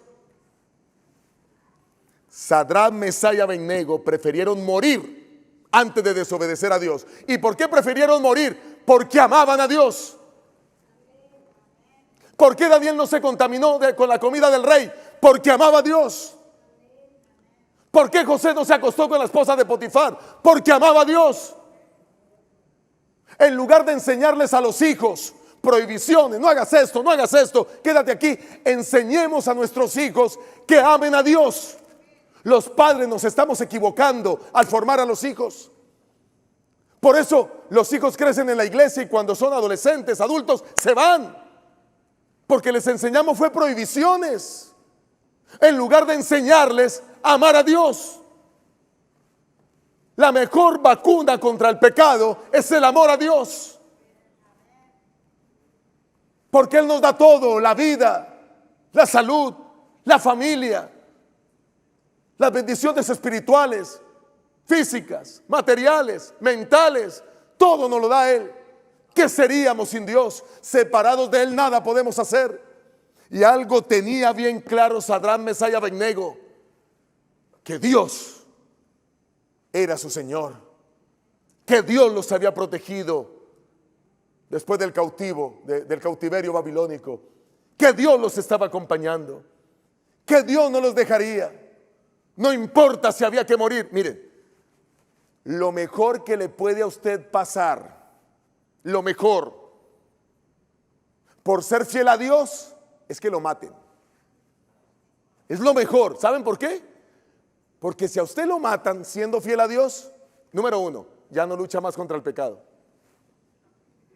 Sadrac, Mesach y Abednego prefirieron morir antes de desobedecer a Dios. ¿Y por qué prefirieron morir? Porque amaban a Dios. ¿Por qué Daniel no se contaminó con la comida del rey? Porque amaba a Dios. ¿Por qué José no se acostó con la esposa de Potifar? Porque amaba a Dios. En lugar de enseñarles a los hijos prohibiciones, no hagas esto, quédate aquí, enseñemos a nuestros hijos que amen a Dios. Los padres nos estamos equivocando al formar a los hijos. Por eso los hijos crecen en la iglesia y cuando son adolescentes, adultos, se van. Porque les enseñamos fue prohibiciones, en lugar de enseñarles a amar a Dios. La mejor vacuna contra el pecado es el amor a Dios. Porque Él nos da todo, la vida, la salud, la familia, las bendiciones espirituales, físicas, materiales, mentales, todo nos lo da Él. ¿Qué seríamos sin Dios? Separados de Él nada podemos hacer. Y algo tenía bien claro Sadrac, Mesach y Abednego, que Dios era su Señor, que Dios los había protegido después del cautiverio babilónico, que Dios los estaba acompañando, que Dios no los dejaría, no importa si había que morir. Miren, lo mejor que le puede a usted pasar, lo mejor, por ser fiel a Dios, es que lo maten. Es lo mejor. ¿Saben por qué? Porque si a usted lo matan siendo fiel a Dios, número 1, ya no lucha más contra el pecado.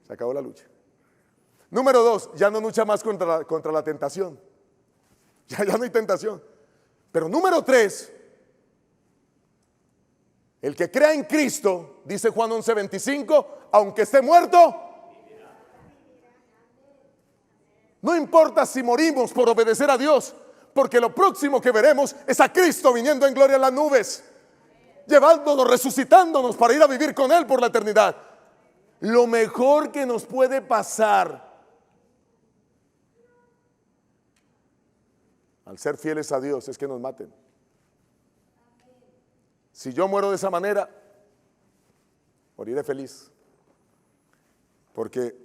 Se acabó la lucha. Número 2, ya no lucha más contra la tentación. Ya no hay tentación. Pero número 3, el que crea en Cristo, dice Juan 11:25, aunque esté muerto, no importa si morimos por obedecer a Dios, porque lo próximo que veremos es a Cristo viniendo en gloria en las nubes, llevándonos, resucitándonos para ir a vivir con Él por la eternidad. Lo mejor que nos puede pasar al ser fieles a Dios es que nos maten. Si yo muero de esa manera, moriré feliz, porque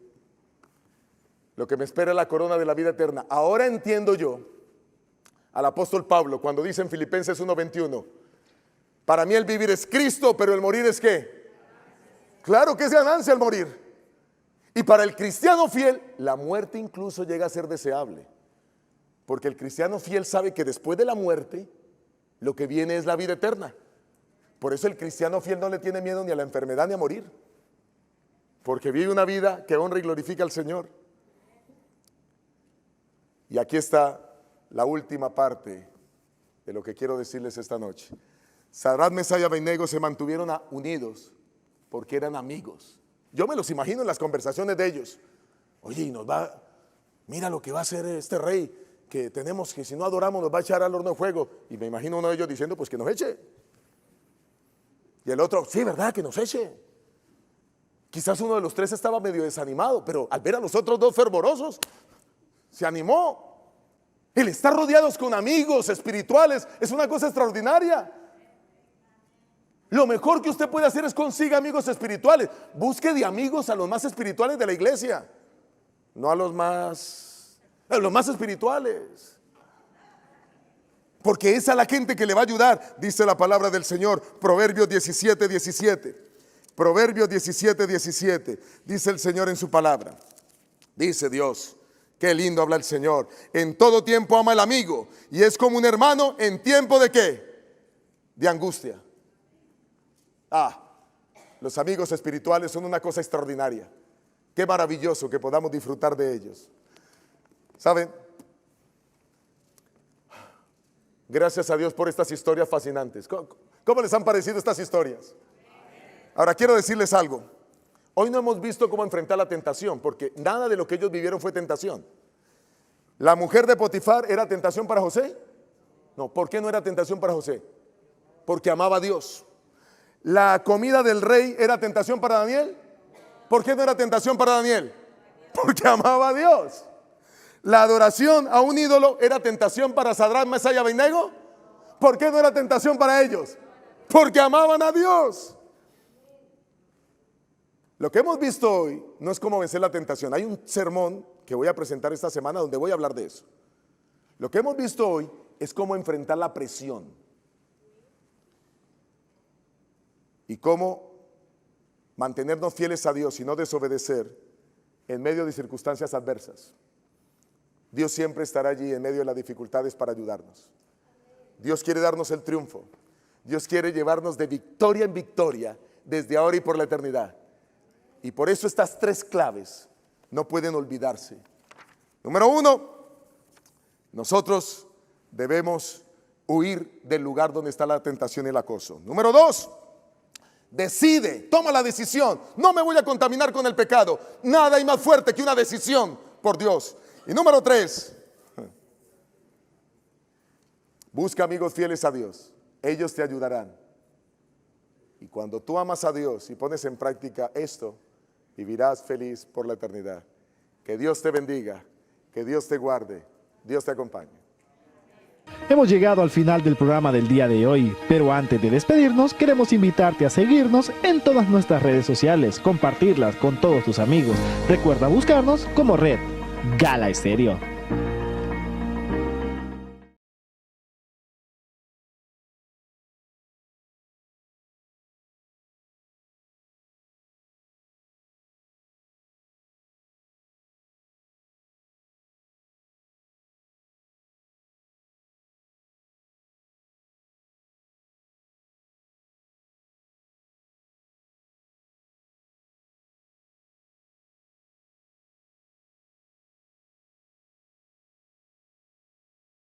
lo que me espera es la corona de la vida eterna. Ahora entiendo yo al apóstol Pablo cuando dice en Filipenses 1:21, para mí el vivir es Cristo, pero el morir es ¿qué? Claro que es ganancia el morir. Y para el cristiano fiel, la muerte incluso llega a ser deseable, porque el cristiano fiel sabe que después de la muerte, lo que viene es la vida eterna. Por eso el cristiano fiel no le tiene miedo ni a la enfermedad ni a morir, porque vive una vida que honra y glorifica al Señor. Y aquí está la última parte de lo que quiero decirles esta noche. Sadrac, Mesach y Abednego se mantuvieron unidos porque eran amigos. Yo me los imagino en las conversaciones de ellos. Oye, mira lo que va a hacer este rey, que tenemos que si no adoramos nos va a echar al horno de fuego. Y me imagino uno de ellos diciendo, pues que nos eche. Y el otro, sí, ¿verdad? Que nos eche. Quizás uno de los 3 estaba medio desanimado, pero al ver a los otros 2 fervorosos, se animó. El estar rodeados con amigos espirituales es una cosa extraordinaria. Lo mejor que usted puede hacer es consiga amigos espirituales. Busque de amigos a los más espirituales de la iglesia, no a los más espirituales. Porque esa es la gente que le va a ayudar, dice la palabra del Señor. Proverbios 17, 17. Proverbios 17, 17. Dice el Señor en su palabra. Dice Dios, qué lindo habla el Señor. En todo tiempo ama al amigo, y es como un hermano en tiempo de ¿qué? De angustia. Los amigos espirituales son una cosa extraordinaria. Qué maravilloso que podamos disfrutar de ellos. ¿Saben? Gracias a Dios por estas historias fascinantes. ¿Cómo les han parecido estas historias? Ahora quiero decirles algo. Hoy no hemos visto cómo enfrentar la tentación, porque nada de lo que ellos vivieron fue tentación. ¿La mujer de Potifar era tentación para José? No. ¿Por qué no era tentación para José? Porque amaba a Dios. ¿La comida del rey era tentación para Daniel? ¿Por qué no era tentación para Daniel? Porque amaba a Dios. ¿La adoración a un ídolo era tentación para Sadrach, Mesach y Abednego? ¿Por qué no era tentación para ellos? Porque amaban a Dios. Lo que hemos visto hoy no es cómo vencer la tentación. Hay un sermón que voy a presentar esta semana donde voy a hablar de eso. Lo que hemos visto hoy es cómo enfrentar la presión y cómo mantenernos fieles a Dios y no desobedecer en medio de circunstancias adversas. Dios siempre estará allí en medio de las dificultades para ayudarnos. Dios quiere darnos el triunfo. Dios quiere llevarnos de victoria en victoria desde ahora y por la eternidad. Y por eso estas tres claves no pueden olvidarse. Número uno, nosotros debemos huir del lugar donde está la tentación y el acoso. Número dos, decide, toma la decisión. No me voy a contaminar con el pecado. Nada hay más fuerte que una decisión por Dios. Y número tres, busca amigos fieles a Dios. Ellos te ayudarán. Y cuando tú amas a Dios y pones en práctica esto, vivirás feliz por la eternidad. Que Dios te bendiga, que Dios te guarde, Dios te acompañe. Hemos llegado al final del programa del día de hoy, pero antes de despedirnos queremos invitarte a seguirnos en todas nuestras redes sociales, compartirlas con todos tus amigos. Recuerda buscarnos como Red Gala Estéreo.